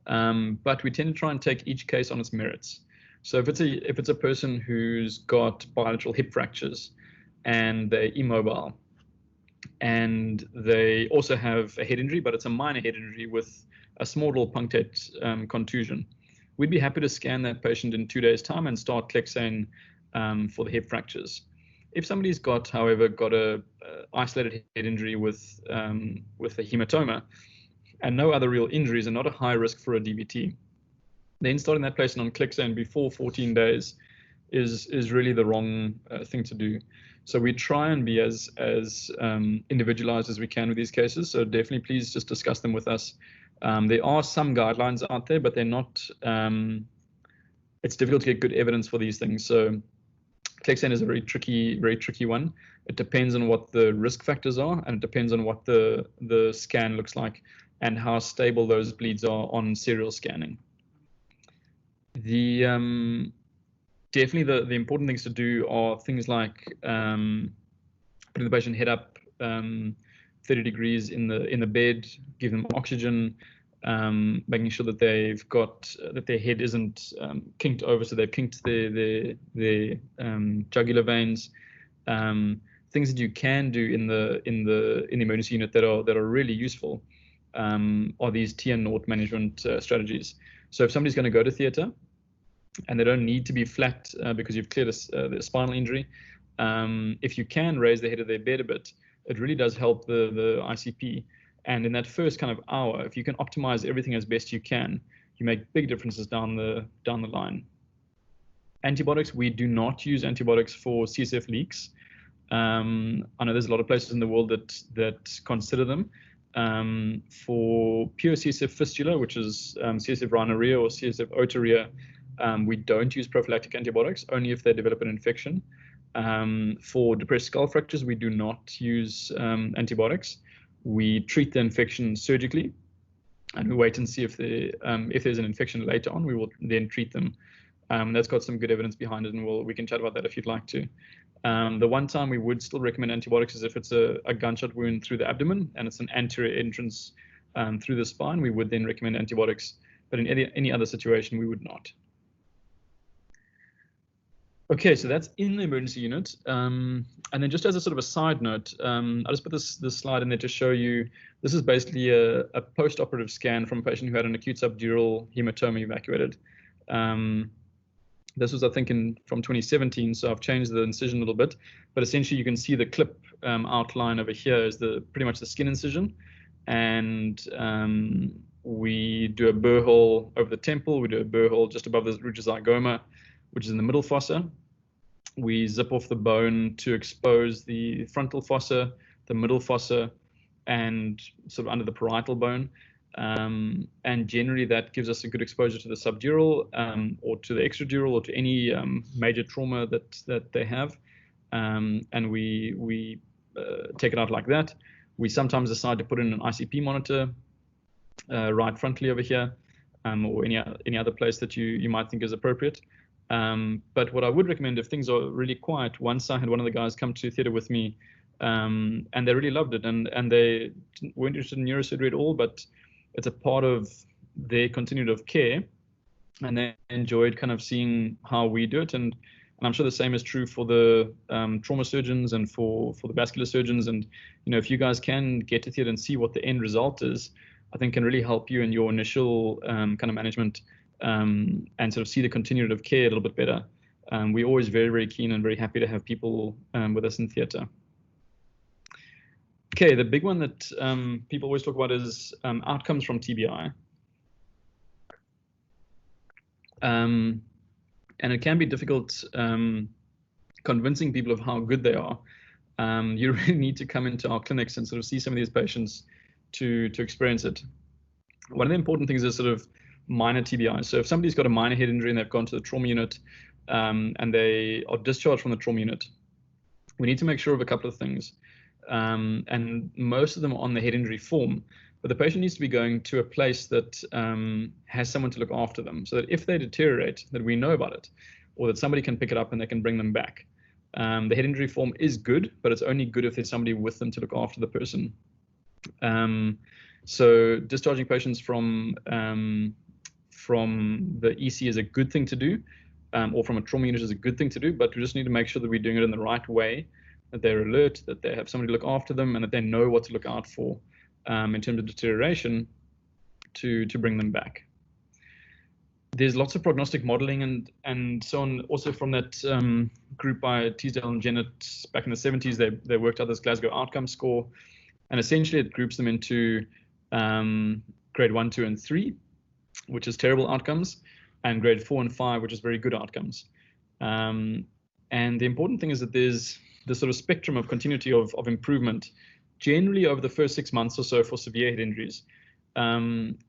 But we tend to try and take each case on its merits. So if it's a person who's got bilateral hip fractures and they're immobile, and they also have a head injury, but it's a minor head injury with a small little punctate contusion, we'd be happy to scan that patient in 2 days' time and start Clexane for the hip fractures. If somebody's however, got a isolated head injury with a hematoma and no other real injuries and not a high risk for a DVT, then starting that patient on Clexane before 14 days is really the wrong thing to do. So we try and be as individualized as we can with these cases. So definitely please just discuss them with us. There are some guidelines out there, but they're not, it's difficult to get good evidence for these things. So CLEC-STAIN is a very tricky one. It depends on what the risk factors are, and it depends on what the scan looks like and how stable those bleeds are on serial scanning. Definitely the important things to do are things like putting the patient head up 30 degrees in the bed, give them oxygen, making sure that they've got that their head isn't kinked over, so they've kinked their jugular veins. Things that you can do in the emergency unit that are really useful are these TN0 management strategies. So if somebody's going to go to theatre and they don't need to be flat because you've cleared the spinal injury, if you can raise the head of their bed a bit, it really does help the ICP. And in that first kind of hour, if you can optimize everything as best you can, you make big differences down the line. Antibiotics, we do not use antibiotics for CSF leaks. I know there's a lot of places in the world that consider them. For pure CSF fistula, which is CSF rhinorrhea or CSF otorrhea, we don't use prophylactic antibiotics, only if they develop an infection. For depressed skull fractures, we do not use antibiotics. We treat the infection surgically, and we wait and see if there's an infection later on. We will then treat them. That's got some good evidence behind it, and we can chat about that if you'd like to. The one time we would still recommend antibiotics is if it's a gunshot wound through the abdomen and it's an anterior entrance through the spine. We would then recommend antibiotics, but in any other situation, we would not. Okay, so that's in the emergency unit. And then just as a sort of a side note, I'll just put this slide in there to show you, this is basically a post-operative scan from a patient who had an acute subdural hematoma evacuated. This was, I think, from 2017, so I've changed the incision a little bit. But essentially, you can see the clip outline over here is pretty much the skin incision. And we do a burr hole over the temple. We do a burr hole just above the ruchozygoma, which is in the middle fossa. We zip off the bone to expose the frontal fossa, the middle fossa, and sort of under the parietal bone. And generally that gives us a good exposure to the subdural or to the extradural or to any major trauma that they have. And we take it out like that. We sometimes decide to put in an ICP monitor right frontally over here, or any other place that you might think is appropriate. But what I would recommend, if things are really quiet, once I had one of the guys come to theatre with me, and they really loved it, and they weren't interested in neurosurgery at all, but it's a part of their continuity of care, and they enjoyed kind of seeing how we do it. And I'm sure the same is true for the trauma surgeons and for the vascular surgeons. And if you guys can get to theatre and see what the end result is, I think can really help you in your initial kind of management, and sort of see the continuity of care a little bit better. We're always very, very keen and very happy to have people with us in theatre. Okay, the big one that people always talk about is outcomes from TBI. And it can be difficult convincing people of how good they are. You really need to come into our clinics and sort of see some of these patients to experience it. One of the important things is sort of minor TBI. So if somebody's got a minor head injury and they've gone to the trauma unit and they are discharged from the trauma unit, we need to make sure of a couple of things. And most of them are on the head injury form, but the patient needs to be going to a place that has someone to look after them, so that if they deteriorate, that we know about it, or that somebody can pick it up and they can bring them back. The head injury form is good, but it's only good if there's somebody with them to look after the person. So discharging patients from the EC is a good thing to do, or from a trauma unit is a good thing to do, but we just need to make sure that we're doing it in the right way, that they're alert, that they have somebody to look after them, and that they know what to look out for in terms of deterioration to bring them back. There's lots of prognostic modeling and so on. Also from that group by Teasdale and Jennett back in the 70s, they worked out this Glasgow outcome score, and essentially it groups them into grade 1, 2, and 3, which is terrible outcomes, and grade 4 and 5, which is very good outcomes. And the important thing is that there's the sort of spectrum of continuity of improvement generally over the first 6 months or so for severe head injuries,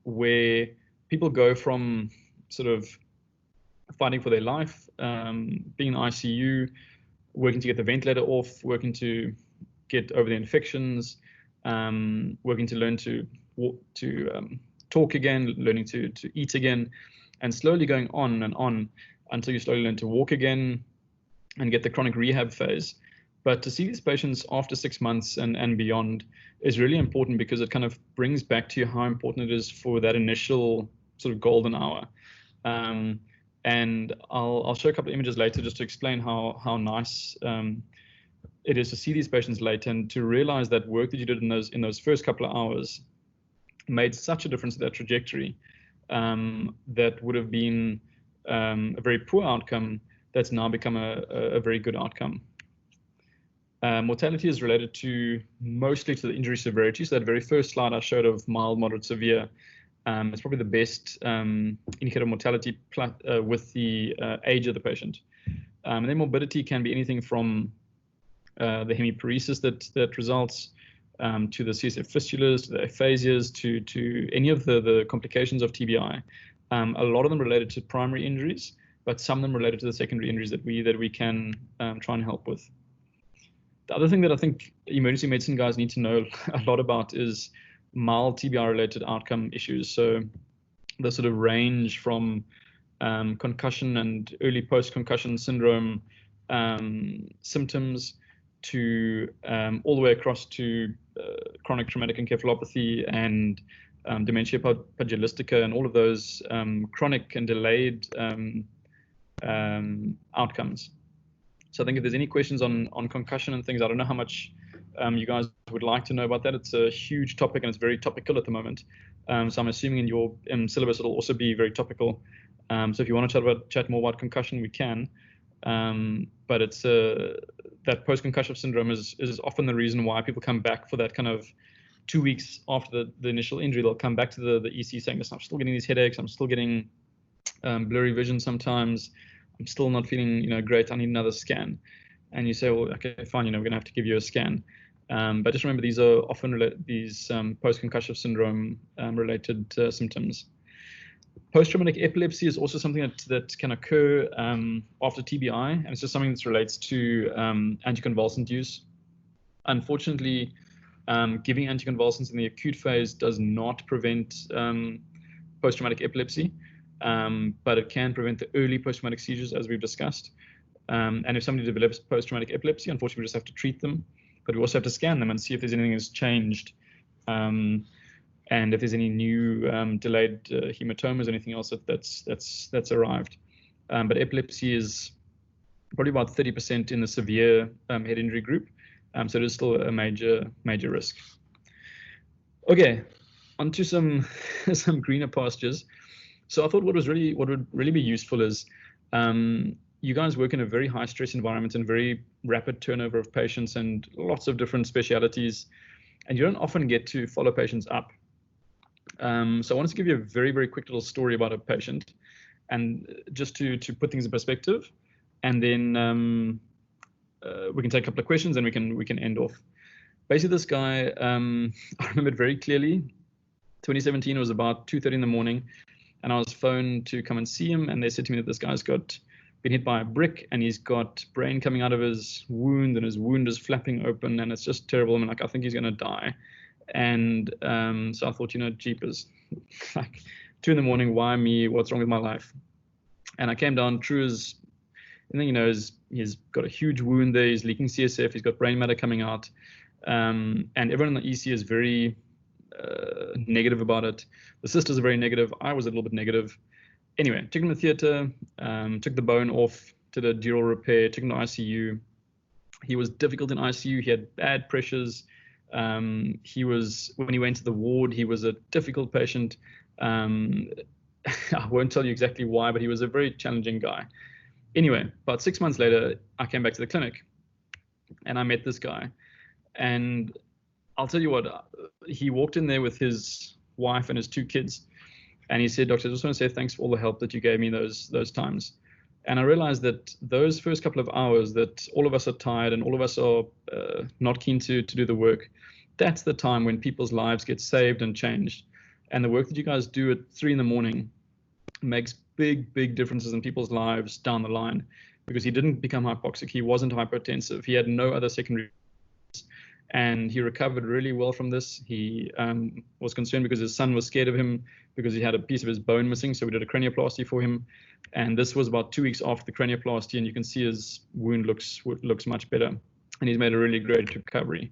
where people go from sort of fighting for their life, being in ICU, working to get the ventilator off, working to get over the infections, working to learn to talk again, learning to eat again, and slowly going on and on until you slowly learn to walk again and get the chronic rehab phase. But to see these patients after 6 months and beyond is really important, because it kind of brings back to you how important it is for that initial sort of golden hour. And I'll show a couple of images later just to explain how nice it is to see these patients later and to realize that work that you did in those first couple of hours made such a difference to that trajectory, that would have been a very poor outcome that's now become a very good outcome. Mortality is related mostly to the injury severity. So that very first slide I showed of mild, moderate, severe, it's probably the best indicator of mortality with the age of the patient. And then morbidity can be anything from the hemiparesis that results to the CSF fistulas, to the aphasias, to any of the complications of TBI. A lot of them related to primary injuries, but some of them related to the secondary injuries that we can try and help with. The other thing that I think emergency medicine guys need to know a lot about is mild TBI-related outcome issues. So the sort of range from concussion and early post-concussion syndrome symptoms to all the way across to chronic traumatic encephalopathy and dementia pugilistica and all of those chronic and delayed outcomes. So I think if there's any questions on concussion and things, I don't know how much you guys would like to know about that. It's a huge topic and it's very topical at the moment. So I'm assuming in your syllabus it'll also be very topical. So if you want to chat more about concussion, we can. But it's that post-concussive syndrome is often the reason why people come back for that kind of 2 weeks after the initial injury. They'll come back to the EC saying, listen, I'm still getting these headaches. I'm still getting blurry vision sometimes. I'm still not feeling, great. I need another scan. And you say, well, okay, fine. We're going to have to give you a scan. But just remember, these are often these post-concussive syndrome related symptoms. Post-traumatic epilepsy is also something that can occur after TBI, and it's just something that relates to anticonvulsant use. Unfortunately, giving anticonvulsants in the acute phase does not prevent post-traumatic epilepsy, but it can prevent the early post-traumatic seizures, as we've discussed. And if somebody develops post-traumatic epilepsy, unfortunately, we just have to treat them, but we also have to scan them and see if there's anything that's changed. And if there's any new delayed hematomas or anything else that's arrived. But epilepsy is probably about 30% in the severe head injury group. So it is still a major risk. Okay, onto some greener pastures. So I thought what would really be useful is you guys work in a very high stress environment and very rapid turnover of patients and lots of different specialities, and you don't often get to follow patients up. So I wanted to give you a very, very quick little story about a patient, and just to put things in perspective, and then we can take a couple of questions and we can end off. Basically, this guy, I remember it very clearly. 2017, it was about 2:30 in the morning, and I was phoned to come and see him, and they said to me that this guy's been hit by a brick and he's got brain coming out of his wound and his wound is flapping open and it's just terrible. I'm like, I think he's going to die. And so I thought, jeepers, like 2 in the morning, why me? What's wrong with my life? And I came down, true as, and then, he's got a huge wound there. He's leaking CSF. He's got brain matter coming out. And everyone in the EC is very negative about it. The sisters are very negative. I was a little bit negative. Anyway, took him to the theater, took the bone off, did a dural repair, took him to ICU. He was difficult in ICU. He had bad pressures. When he went to the ward, he was a difficult patient. I won't tell you exactly why, but he was a very challenging guy. Anyway, about 6 months later, I came back to the clinic and I met this guy. And I'll tell you what, he walked in there with his wife and his 2 kids. And he said, Doctor, I just want to say thanks for all the help that you gave me those times. And I realized that those first couple of hours that all of us are tired and all of us are not keen to do the work, that's the time when people's lives get saved and changed. And the work that you guys do at 3 a.m. makes big differences in people's lives down the line, because he didn't become hypoxic. He wasn't hypertensive. He had no other secondary, and he recovered really well from this. He was concerned because his son was scared of him because he had a piece of his bone missing. So we did a cranioplasty for him. And this was about 2 weeks after the cranioplasty, and you can see his wound looks much better. And he's made a really great recovery.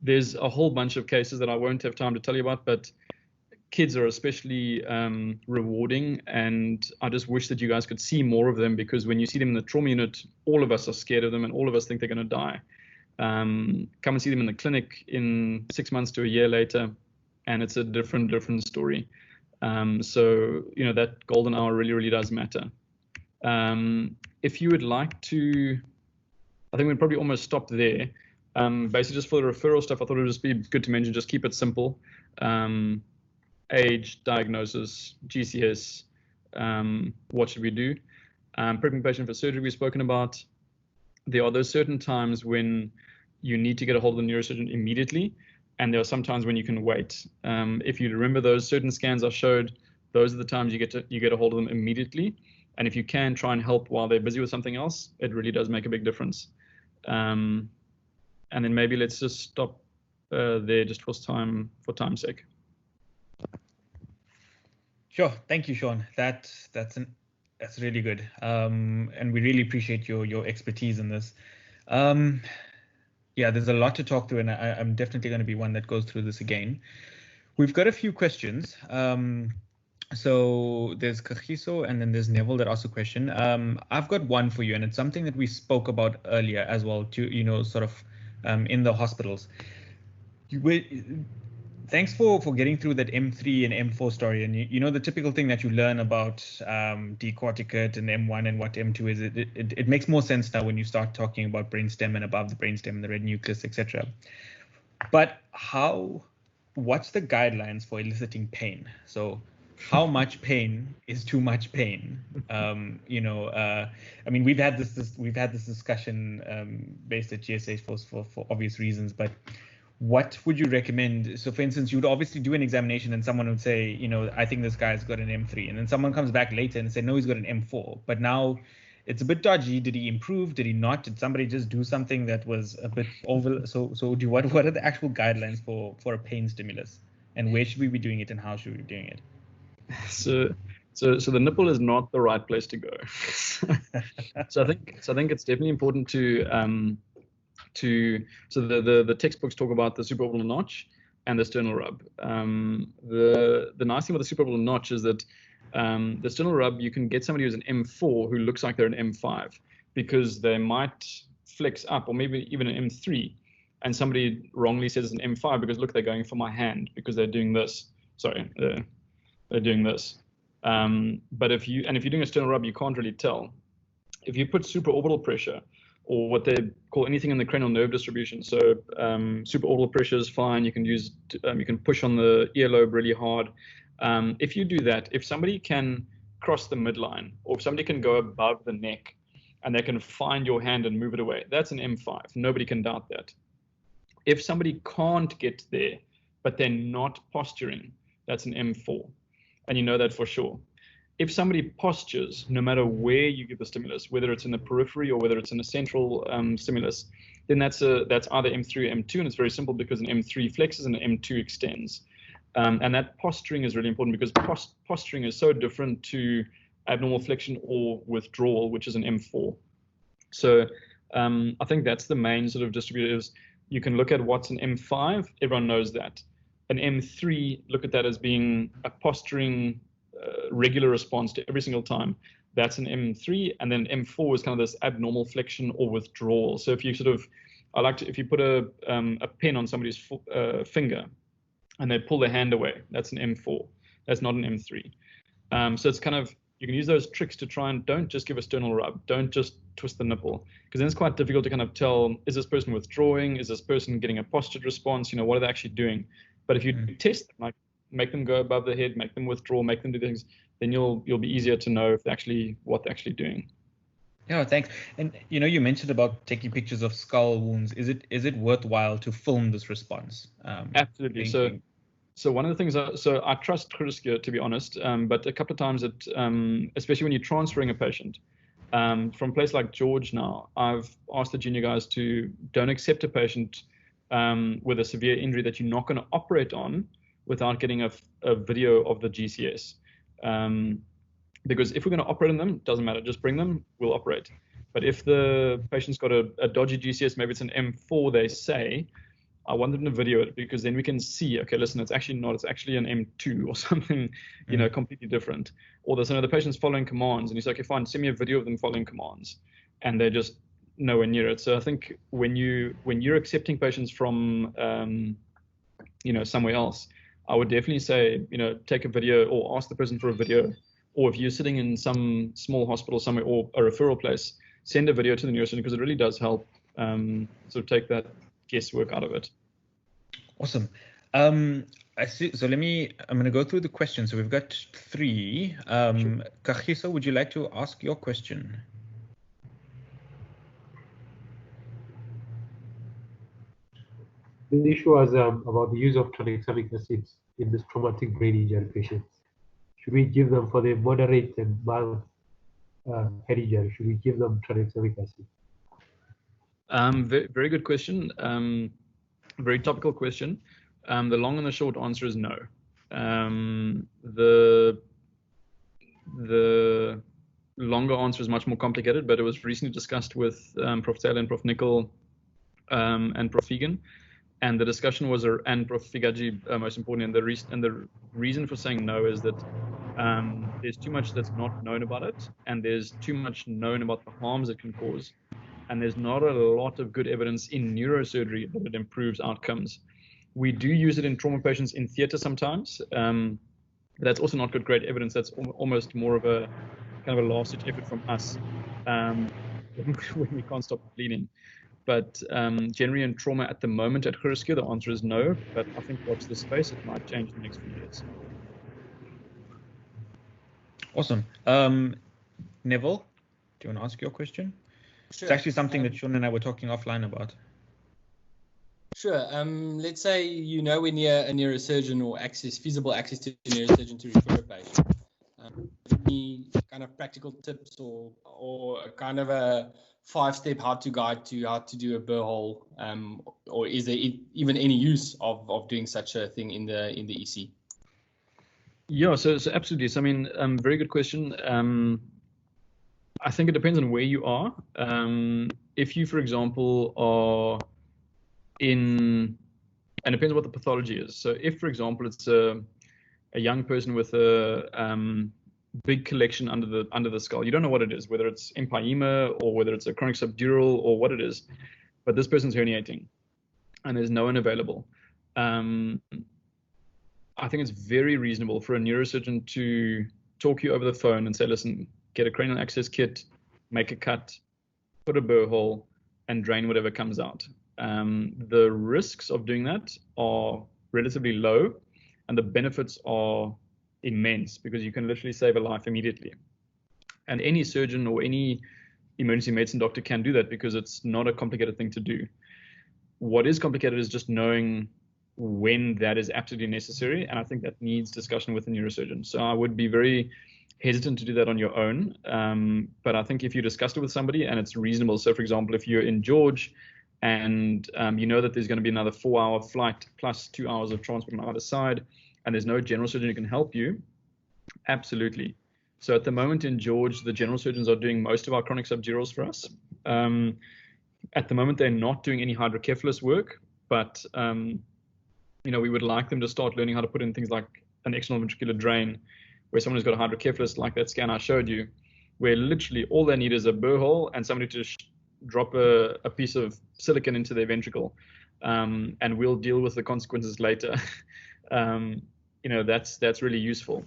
There's a whole bunch of cases that I won't have time to tell you about, but kids are especially rewarding, and I just wish that you guys could see more of them, because when you see them in the trauma unit, all of us are scared of them and all of us think they're going to die. Come and see them in the clinic in 6 months to a year later, and it's a different story. So, that golden hour really does matter. If you would like to, I think we'd probably almost stop there. Basically, just for the referral stuff, I thought it would just be good to mention, just keep it simple. Age, diagnosis, GCS, what should we do? Prepping patient for surgery we've spoken about. There are those certain times when you need to get a hold of the neurosurgeon immediately, and there are some times when you can wait. If you remember those certain scans I showed, those are the times you get a hold of them immediately. And if you can try and help while they're busy with something else, it really does make a big difference. And then maybe let's just stop there just for time's sake. Sure. Thank you, Sean. That's really good. And we really appreciate your expertise in this. Yeah, there's a lot to talk through, and I'm definitely going to be one that goes through this again. We've got a few questions. So there's Kagiso, and then there's Neville that asked a question. I've got one for you, and it's something that we spoke about earlier as well, to sort of in the hospitals. Thanks for getting through that M3 and M4 story. And the typical thing that you learn about decorticate and M1 and what M2 is, it makes more sense now when you start talking about brainstem and above the brainstem and the red nucleus, etc. But what's the guidelines for eliciting pain? So how much pain is too much pain? I mean, we've had this discussion based at GSH for obvious reasons, but what would you recommend? So for instance, you would obviously do an examination and someone would say, I think this guy's got an M3, and then someone comes back later and say, no, he's got an M4, but now it's a bit dodgy. Did he improve? Did he not? Did somebody just do something that was a bit over? So what are the actual guidelines for a pain stimulus, and where should we be doing it, and how should we be doing it? So the nipple is not the right place to go. So I think it's definitely important so the textbooks talk about the supraorbital notch and the sternal rub. The nice thing about the supraorbital notch is that the sternal rub, you can get somebody who's an M4 who looks like they're an M5, because they might flex up, or maybe even an M3, and somebody wrongly says it's an M5 because look, they're going for my hand because they're doing this. Sorry, they're doing this. But if you're doing a sternal rub, you can't really tell. If you put supraorbital pressure, or what they call anything in the cranial nerve distribution. So supraorbital pressure is fine. You can push on the earlobe really hard. If you do that, if somebody can cross the midline, or if somebody can go above the neck and they can find your hand and move it away, that's an M5. Nobody can doubt that. If somebody can't get there, but they're not posturing, that's an M4. And you know that for sure. If somebody postures, no matter where you give the stimulus, whether it's in the periphery or whether it's in a central stimulus, then that's either M3 or M2, and it's very simple because an M3 flexes and an M2 extends. And that posturing is really important, because posturing is so different to abnormal flexion or withdrawal, which is an M4. So I think that's the main sort of distributor. Is you can look at what's an M5, everyone knows that. An M3, look at that as being a posturing regular response to every single time. That's an M3, and then M4 is kind of this abnormal flexion or withdrawal. So if you if you put a pen on somebody's finger and they pull their hand away, that's an M4. That's not an M3. So it's kind of, you can use those tricks to try and don't just give a sternal rub, don't just twist the nipple, because then it's quite difficult to kind of tell, is this person withdrawing? Is this person getting a postured response? What are they actually doing? But if you test them, like make them go above the head, make them withdraw, make them do things, then you'll be easier to know if what they're actually doing. Yeah, thanks. And you mentioned about taking pictures of skull wounds. Is it worthwhile to film this response? Absolutely. So one of the things, so I trust Chirurgia, to be honest, but a couple of times especially when you're transferring a patient from a place like George now, I've asked the junior guys to don't accept a patient with a severe injury that you're not going to operate on without getting a video of the GCS. Because if we're going to operate on them, doesn't matter, just bring them, we'll operate. But if the patient's got a dodgy GCS, maybe it's an M4, they say, I want them to video it, because then we can see, okay, listen, it's actually not, it's actually an M2 or something, completely different. Or there's another patient's following commands, and you say, okay, fine, send me a video of them following commands, and they're just nowhere near it. So I think when you're accepting patients from, somewhere else, I would definitely say, take a video or ask the person for a video. Or if you're sitting in some small hospital somewhere or a referral place, send a video to the neurosurgeon, because it really does help sort of take that guesswork out of it. Awesome. I see. So I'm going to go through the questions. So we've got 3. Sure. Kagiso, would you like to ask your question? The issue was about the use of tranexamic acids in this traumatic brain injury patients. Should we give them for the moderate and mild head injury? Should we give them tranexamic acid? Very good question. Very topical question. The long and the short answer is no. The longer answer is much more complicated, but it was recently discussed with Prof. Taylor and Prof. Nicol and Prof. Fegan. And the discussion was, and Prof. Figaji, most importantly, and the reason for saying no is that there's too much that's not known about it, and there's too much known about the harms it can cause. And there's not a lot of good evidence in neurosurgery that it improves outcomes. We do use it in trauma patients in theater sometimes. That's also not great evidence. That's almost more of a kind of a last-ditch effort from us when we can't stop bleeding. But generally in trauma at the moment at Chirurgia, the answer is no. But I think watch this space. It might change in the next few years. Awesome. Neville, do you want to ask your question? Sure. It's actually something that Sean and I were talking offline about. Sure. Let's say we're near a neurosurgeon or feasible access to a neurosurgeon to refer a patient. Any kind of practical tips or a kind of a 5-step how to guide to how to do a burr hole, or is there even any use of doing such a thing in the EC? Yeah, so absolutely. So I mean, very good question. I think it depends on where you are. If you, for example, are and it depends what the pathology is. So if, for example, it's a young person with a big collection under the skull, you don't know what it is, whether it's empyema or whether it's a chronic subdural or what it is, but this person's herniating and there's no one available. I think it's very reasonable for a neurosurgeon to talk you over the phone and say, listen, get a cranial access kit, make a cut, put a burr hole, and drain whatever comes out. The risks of doing that are relatively low, and the benefits are immense because you can literally save a life immediately. And any surgeon or any emergency medicine doctor can do that because it's not a complicated thing to do. What is complicated is just knowing when that is absolutely necessary, and I think that needs discussion with the neurosurgeon. So I would be very hesitant to do that on your own, but I think if you discuss it with somebody and it's reasonable, so for example, if you're in George and you know that there's going to be another 4-hour flight plus 2 hours of transport on either side, and there's no general surgeon who can help you, absolutely. So at the moment in George, the general surgeons are doing most of our chronic subdurals for us. At the moment, they're not doing any hydrocephalus work, but we would like them to start learning how to put in things like an external ventricular drain, where someone who's got a hydrocephalus, like that scan I showed you, where literally all they need is a burr hole and somebody to drop a piece of silicon into their ventricle, and we'll deal with the consequences later. That's really useful.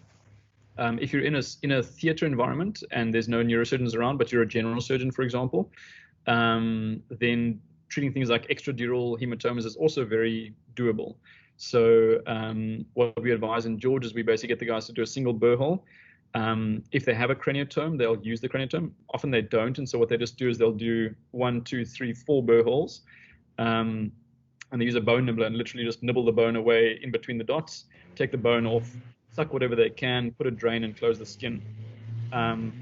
If you're in a theater environment and there's no neurosurgeons around, but you're a general surgeon, for example, then treating things like extradural hematomas is also very doable. So what we advise in George is we basically get the guys to do a single burr hole, If they have a craniotome, they'll use the craniotome. Often they don't, and so what they just do is they'll do 1, 2, 3, 4 burr holes, and they use a bone nibbler and literally just nibble the bone away in between the dots, take the bone off, suck whatever they can, put a drain and close the skin.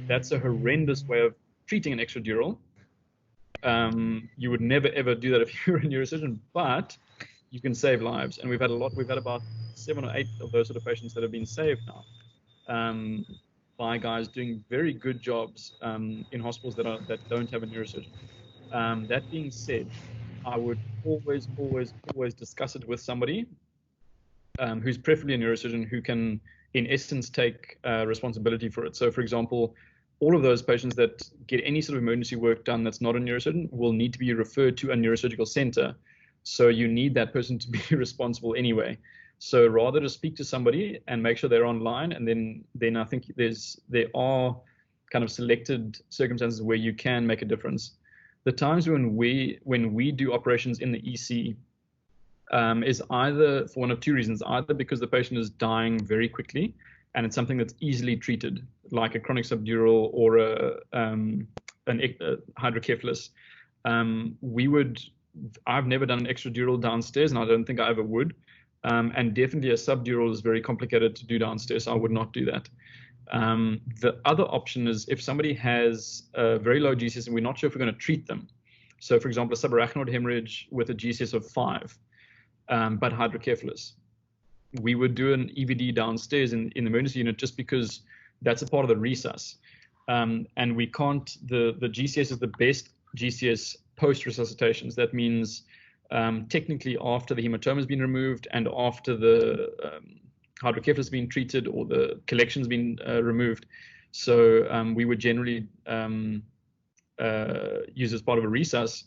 That's a horrendous way of treating an extradural. You would never ever do that if you're a neurosurgeon, but you can save lives. And we've had about 7 or 8 of those sort of patients that have been saved now, by guys doing very good jobs in hospitals that don't have a neurosurgeon. That being said, I would always discuss it with somebody who's preferably a neurosurgeon who can, in essence, take responsibility for it. So, for example, all of those patients that get any sort of emergency work done that's not a neurosurgeon will need to be referred to a neurosurgical center. So you need that person to be responsible anyway. So rather to speak to somebody and make sure they're online, and then I think there are kind of selected circumstances where you can make a difference. The times when we do operations in the EC is either for one of 2 reasons: either because the patient is dying very quickly and it's something that's easily treated, like a chronic subdural or an hydrocephalus. I've never done an extradural downstairs, and I don't think I ever would. And definitely a subdural is very complicated to do downstairs, so I would not do that. The other option is if somebody has a very low GCS and we're not sure if we're going to treat them. So, for example, a subarachnoid hemorrhage with a GCS of 5, but hydrocephalus. We would do an EVD downstairs in the emergency unit just because that's a part of the resus. And we can't, the GCS is the best GCS post-resuscitations. That means technically after the hematoma has been removed and after the hydrocephalus has been treated or the collection's been removed. So we would generally use as part of a resus.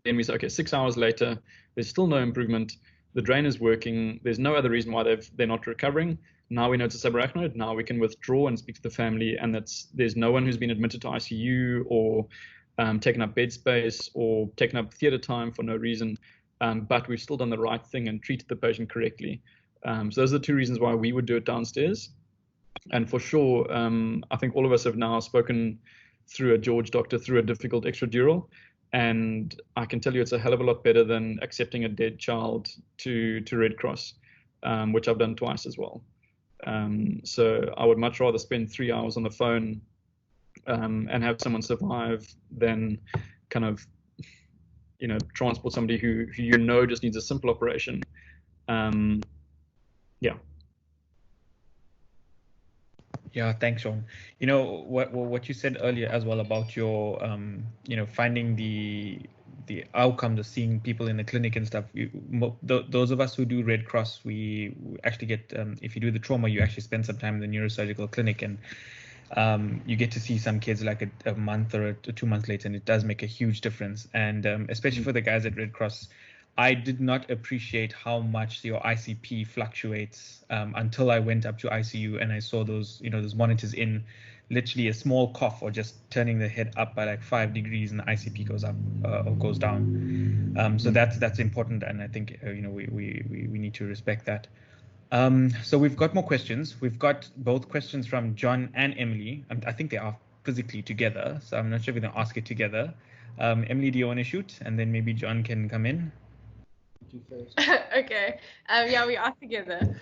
Then we say, okay, 6 hours later, there's still no improvement. The drain is working. There's no other reason why they're not recovering. Now we know it's a subarachnoid. Now we can withdraw and speak to the family, and there's no one who's been admitted to ICU or taken up bed space or taken up theatre time for no reason, but we've still done the right thing and treated the patient correctly. So those are the 2 reasons why we would do it downstairs. And for sure, I think all of us have now spoken through a George doctor through a difficult extradural, and I can tell you it's a hell of a lot better than accepting a dead child to Red Cross, which I've done twice as well. So I would much rather spend 3 hours on the phone and have someone survive than kind of, transport somebody who just needs a simple operation. Yeah. Yeah, thanks, Sean. What you said earlier as well about your, finding the outcomes of seeing people in the clinic and stuff. Those of us who do Red Cross, we actually get, if you do the trauma, you actually spend some time in the neurosurgical clinic, and you get to see some kids like a month or 2 months later, and it does make a huge difference. And especially for the guys at Red Cross, I did not appreciate how much your ICP fluctuates until I went up to ICU and I saw those monitors in literally a small cough or just turning the head up by like 5 degrees and the ICP goes up or goes down. So that's important, and I think we need to respect that. So we've got more questions. We've got both questions from John and Emily. I think they are physically together, so I'm not sure if we're going to ask it together. Emily, do you want to shoot? And then maybe John can come in. Okay. Yeah, we are together.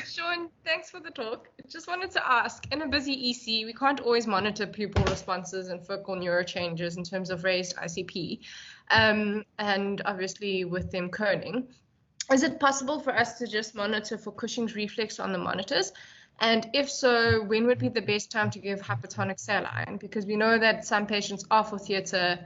Sean, thanks for the talk. Just wanted to ask, in a busy EC, we can't always monitor pupil responses and focal neuro changes in terms of raised ICP, and obviously with them coning. Is it possible for us to just monitor for Cushing's reflex on the monitors? And if so, when would be the best time to give hypertonic saline? Because we know that some patients are for theatre,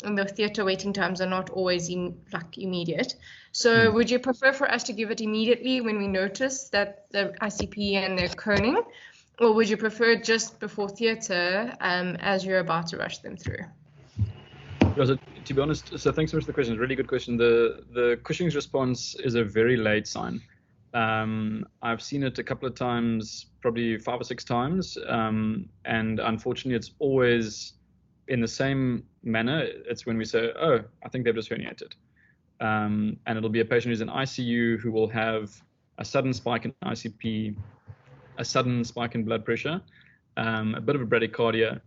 and the theatre waiting times are not always immediate. So would you prefer for us to give it immediately when we notice that the ICP and they're coning? Or would you prefer just before theatre as you're about to rush them through? To be honest, so thanks so much for the question. Really good question. The Cushing's response is a very late sign. I've seen it a couple of times, probably 5 or 6 times, and unfortunately it's always in the same manner. It's when we say, oh, I think they've just herniated. And it'll be a patient who's in ICU who will have a sudden spike in ICP, a sudden spike in blood pressure, a bit of a bradycardia,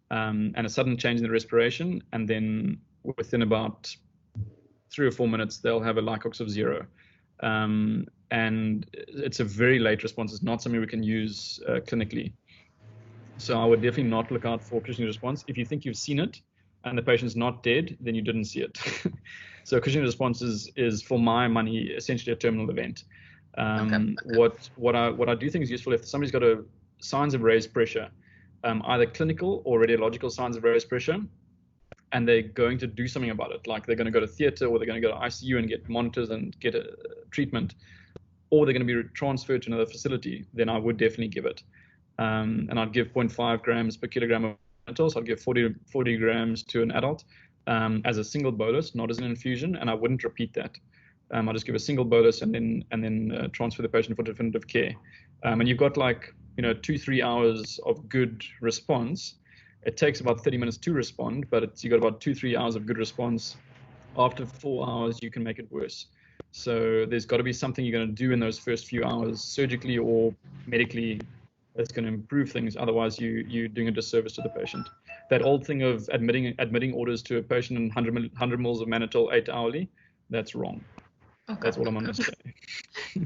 and a sudden change in the respiration, and then within about 3 or 4 minutes, they'll have a Lycox of 0. And it's a very late response. It's not something we can use clinically. So I would definitely not look out for cushioning response. If you think you've seen it and the patient's not dead, then you didn't see it. So cushioning response is, for my money, essentially a terminal event. Okay. What I do think is useful, if somebody's got signs of raised pressure, either clinical or radiological signs of raised pressure, and they're going to do something about it, like they're going to go to theatre, or they're going to go to ICU and get monitors and get a treatment, or they're going to be transferred to another facility, then I would definitely give it. And I'd give 0.5 grams per kilogram of mannitol, so I'd give 40 grams to an adult as a single bolus, not as an infusion, and I wouldn't repeat that. I'll just give a single bolus and then transfer the patient for definitive care. And you've got 2-3 hours of good response. It takes about 30 minutes to respond, but you've got about 2-3 hours of good response. After 4 hours, you can make it worse. So there's got to be something you're going to do in those first few hours, surgically or medically, that's going to improve things. Otherwise, you're doing a disservice to the patient. That old thing of admitting orders to a patient in 100 mils of mannitol 8 hourly, that's wrong. Okay. That's what I'm going to say.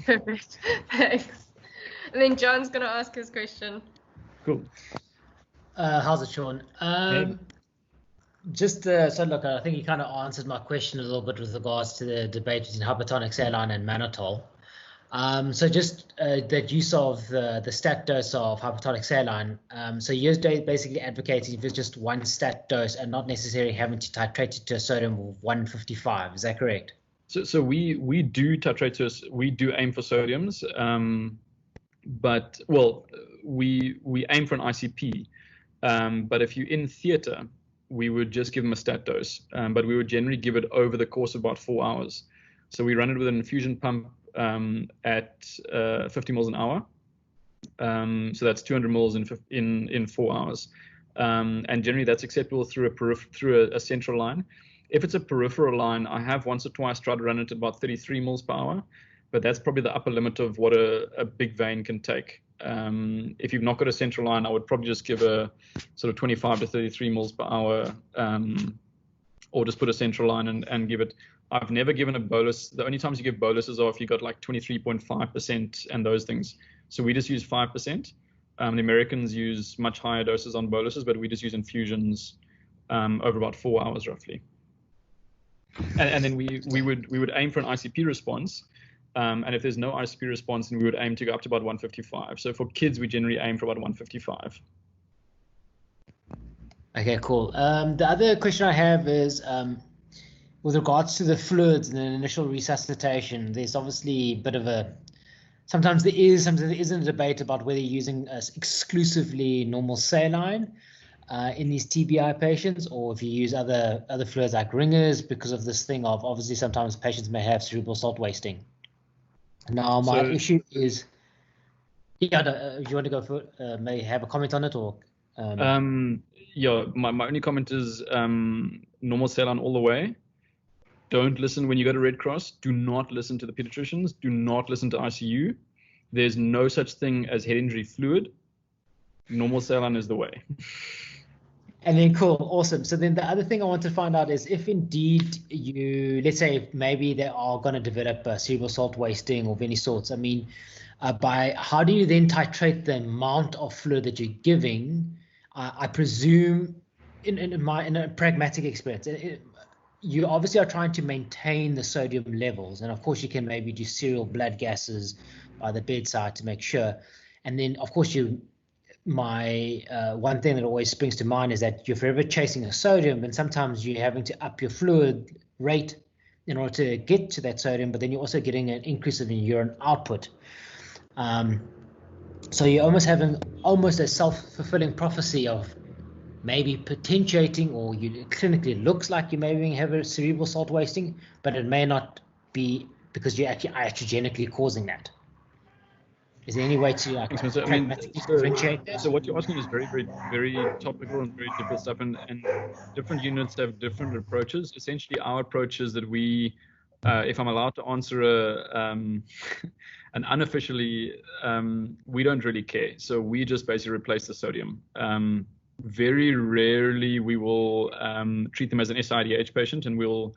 Perfect. Thanks. And then John's going to ask his question. Cool. How's it, Sean? Hey. So look, I think you kind of answered my question a little bit with regards to the debate between hypertonic saline and mannitol. So just that use of the stat dose of hypertonic saline. So you're basically advocating for just one stat dose and not necessarily having to titrate it to a sodium of 155. Is that correct? So we do titrate to, we do aim for sodiums, but we aim for an ICP. But if you're in theatre, we would just give them a stat dose, but we would generally give it over the course of about 4 hours. So we run it with an infusion pump at 50 mils an hour. So that's 200 mils in 4 hours. And generally that's acceptable through a central line. If it's a peripheral line, I have once or twice tried to run it at about 33 mils per hour, but that's probably the upper limit of what a big vein can take. If you've not got a central line, I would probably just give a sort of 25 to 33 mils per hour, or just put a central line and give it. I've never given a bolus. The only times you give boluses are if you got like 23.5% and those things. So we just use 5%. The Americans use much higher doses on boluses, but we just use infusions over about 4 hours roughly. And then we would aim for an ICP response. And if there's no ICP response, then we would aim to go up to about 155. So for kids, we generally aim for about 155. Okay, cool. The other question I have is with regards to the fluids and the initial resuscitation. There's obviously a bit of sometimes there isn't a debate about whether you're using exclusively normal saline in these TBI patients, or if you use other fluids like ringers, because of this thing of obviously sometimes patients may have cerebral salt wasting. Now, my issue is, if you want to go for it, may have a comment on it, or? Yeah, my only comment is normal saline all the way. Don't listen when you go to Red Cross. Do not listen to the pediatricians. Do not listen to ICU. There's no such thing as head injury fluid. Normal saline is the way. And then cool, awesome. So then the other thing I want to find out is if indeed let's say maybe they are going to develop cerebral salt wasting of any sorts. I mean, how do you then titrate the amount of fluid that you're giving? I presume in a pragmatic experience, you obviously are trying to maintain the sodium levels, and of course you can maybe do serial blood gases by the bedside to make sure. And then of course one thing that always springs to mind is that you're forever chasing a sodium, and sometimes you're having to up your fluid rate in order to get to that sodium, but then you're also getting an increase in the urine output. So you're almost having a self-fulfilling prophecy of maybe potentiating, or it clinically looks like you maybe have a cerebral salt wasting, but it may not be because you're actually iatrogenically causing that. Is there any way to differentiate that? So what you're asking is very, very, very topical and very difficult stuff, and different units have different approaches. Essentially, our approach is that we, if I'm allowed to answer And unofficially, we don't really care. So we just basically replace the sodium. Very rarely we will treat them as an SIDH patient, and we'll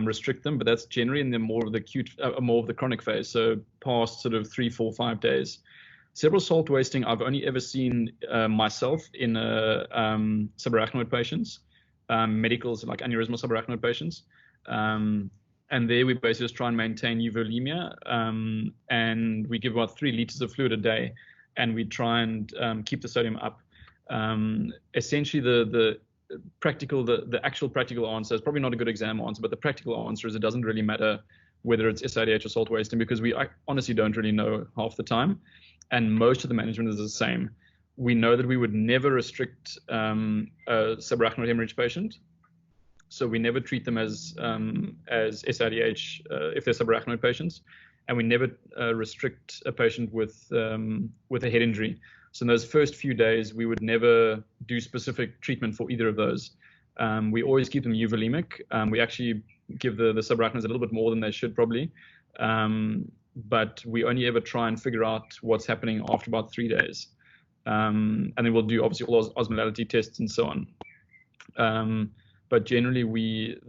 restrict them, but that's generally in the more of the acute, more of the chronic phase. So past sort of 3, 4, 5 days. Cerebral salt wasting, I've only ever seen myself in subarachnoid patients, medicals like aneurysmal subarachnoid patients. And there we basically just try and maintain euvolemia, and we give about 3 liters of fluid a day, and we try and keep the sodium up. Essentially, the actual practical answer is probably not a good exam answer, but the practical answer is it doesn't really matter whether it's SIDH or salt wasting, because we honestly don't really know half the time, and most of the management is the same. We know that we would never restrict a subarachnoid hemorrhage patient. So we never treat them as SIDH if they're subarachnoid patients, and we never restrict a patient with a head injury. So in those first few days, we would never do specific treatment for either of those. We always keep them euvolemic. We actually give the subarachnoids a little bit more than they should probably, but we only ever try and figure out what's happening after about 3 days. And then we'll do obviously all those osmolality tests and so on. But generally,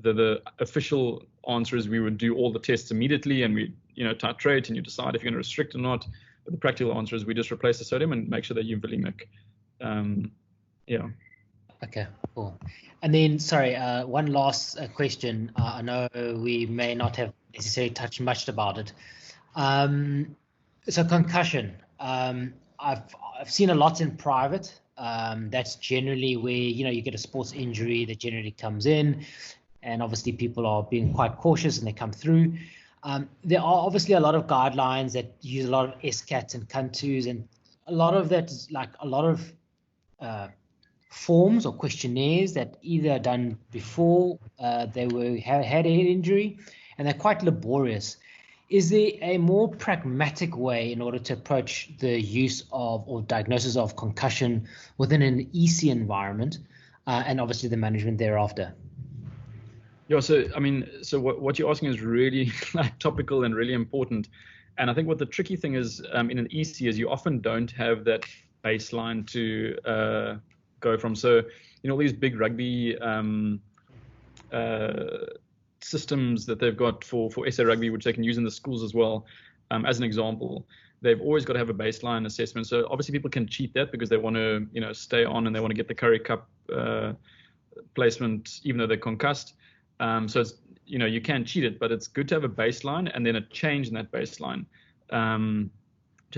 the official answer is we would do all the tests immediately, and we titrate, and you decide if you're going to restrict or not. But the practical answer is we just replace the sodium and make sure that you're euvolemic. Yeah. Okay, cool. And then, sorry, one last question. I know we may not have necessarily touched much about it. So concussion. I've seen a lot in private. That's generally where you get a sports injury that generally comes in, and obviously people are being quite cautious and they come through. There are obviously a lot of guidelines that use a lot of SCATs and CUN2s, and a lot of that is like a lot of forms or questionnaires that either are done before they had a head injury, and they're quite laborious. Is there a more pragmatic way in order to approach the use of or diagnosis of concussion within an EC environment, and obviously the management thereafter? Yeah, so what you're asking is really topical and really important. And I think what the tricky thing is in an EC is you often don't have that baseline to go from. So, all these big rugby systems that they've got for SA rugby, which they can use in the schools as well, as an example, they've always got to have a baseline assessment. So obviously people can cheat that because they want to, stay on and they want to get the Curry Cup placement even though they're concussed. So it's, you can cheat it, but it's good to have a baseline and then a change in that baseline to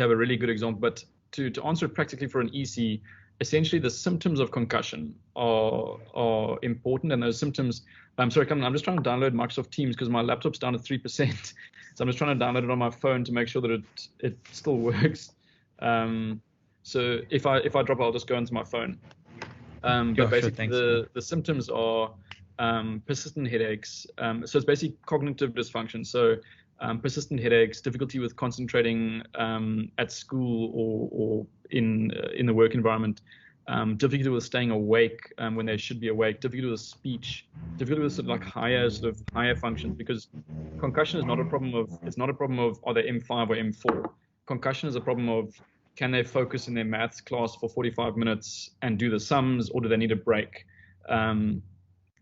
have a really good example. But to answer it practically for an EC, essentially the symptoms of concussion are important, and those symptoms. I'm sorry, I'm just trying to download Microsoft Teams because my laptop's down to 3%. So I'm just trying to download it on my phone to make sure that it still works. So if I drop, I'll just go into my phone. But basically the symptoms are persistent headaches. So it's basically cognitive dysfunction. So persistent headaches, difficulty with concentrating at school or in the work environment, difficulty with staying awake when they should be awake, difficulty with speech, difficulty with sort of like higher functions, because concussion is not a problem of are they M5 or M4. Concussion is a problem of can they focus in their maths class for 45 minutes and do the sums, or do they need a break?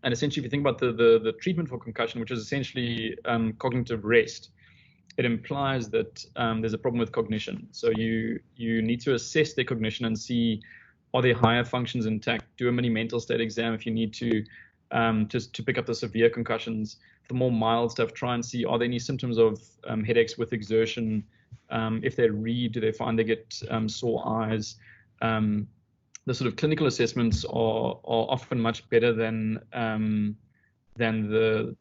And essentially, if you think about the treatment for concussion, which is essentially cognitive rest, it implies that there's a problem with cognition. So you need to assess their cognition and see, are their higher functions intact? Do a mini mental state exam if you need to, just to pick up the severe concussions. The more mild stuff, try and see, are there any symptoms of headaches with exertion? If they read, do they find they get sore eyes? The sort of clinical assessments are often much better than the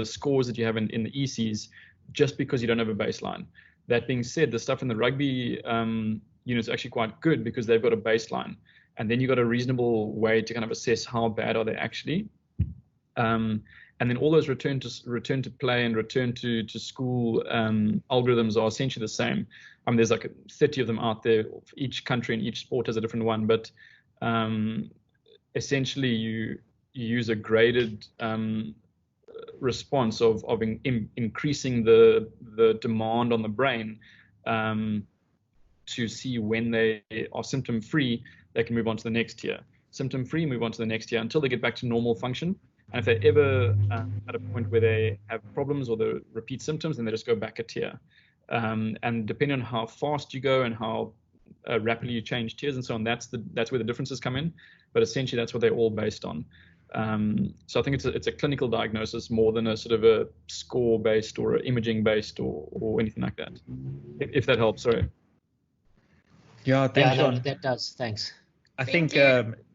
scores that you have in the ECs, just because you don't have a baseline. That being said, the stuff in the rugby unit is actually quite good because they've got a baseline, and then you've got a reasonable way to kind of assess how bad are they actually. And then all those return to play and return to school algorithms are essentially the same. I mean, there's like 30 of them out there. Each country and each sport has a different one, but essentially you use a graded response of increasing the demand on the brain to see when they are symptom free, they can move on to the next tier. Symptom free, move on to the next tier until they get back to normal function. And if they're ever at a point where they have problems or the repeat symptoms, then they just go back a tier. And depending on how fast you go and how rapidly you change tiers and so on, that's where the differences come in. But essentially, that's what they're all based on. So I think it's a clinical diagnosis more than a sort of a score-based or imaging based or anything like that. If that helps, sorry. Yeah, thanks, Sean. No, that does. Thanks. I think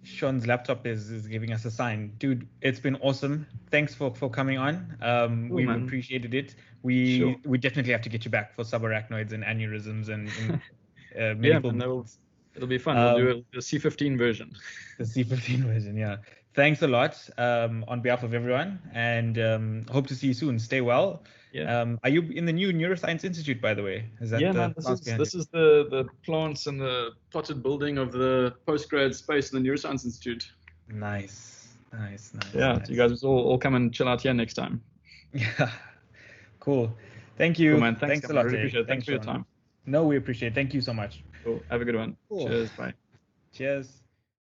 Sean's laptop is giving us a sign. Dude, it's been awesome. Thanks for coming on. We've appreciated it. We definitely have to get you back for subarachnoids and aneurysms and medical. It'll be fun. We'll do a C15 version. The C15 version, yeah. Thanks a lot on behalf of everyone, and hope to see you soon. Stay well. Yeah. Are you in the new Neuroscience Institute, by the way? Is that this is the plants and the plotted building of the postgrad space in the Neuroscience Institute. Nice. Yeah, nice. So you guys all come and chill out here next time. Yeah. Cool. Thank you. Cool, man. Thanks a lot. Really appreciate it. Thanks for your time. No, we appreciate it. Thank you so much. Cool. Have a good one. Cool. Cheers. Bye. Cheers.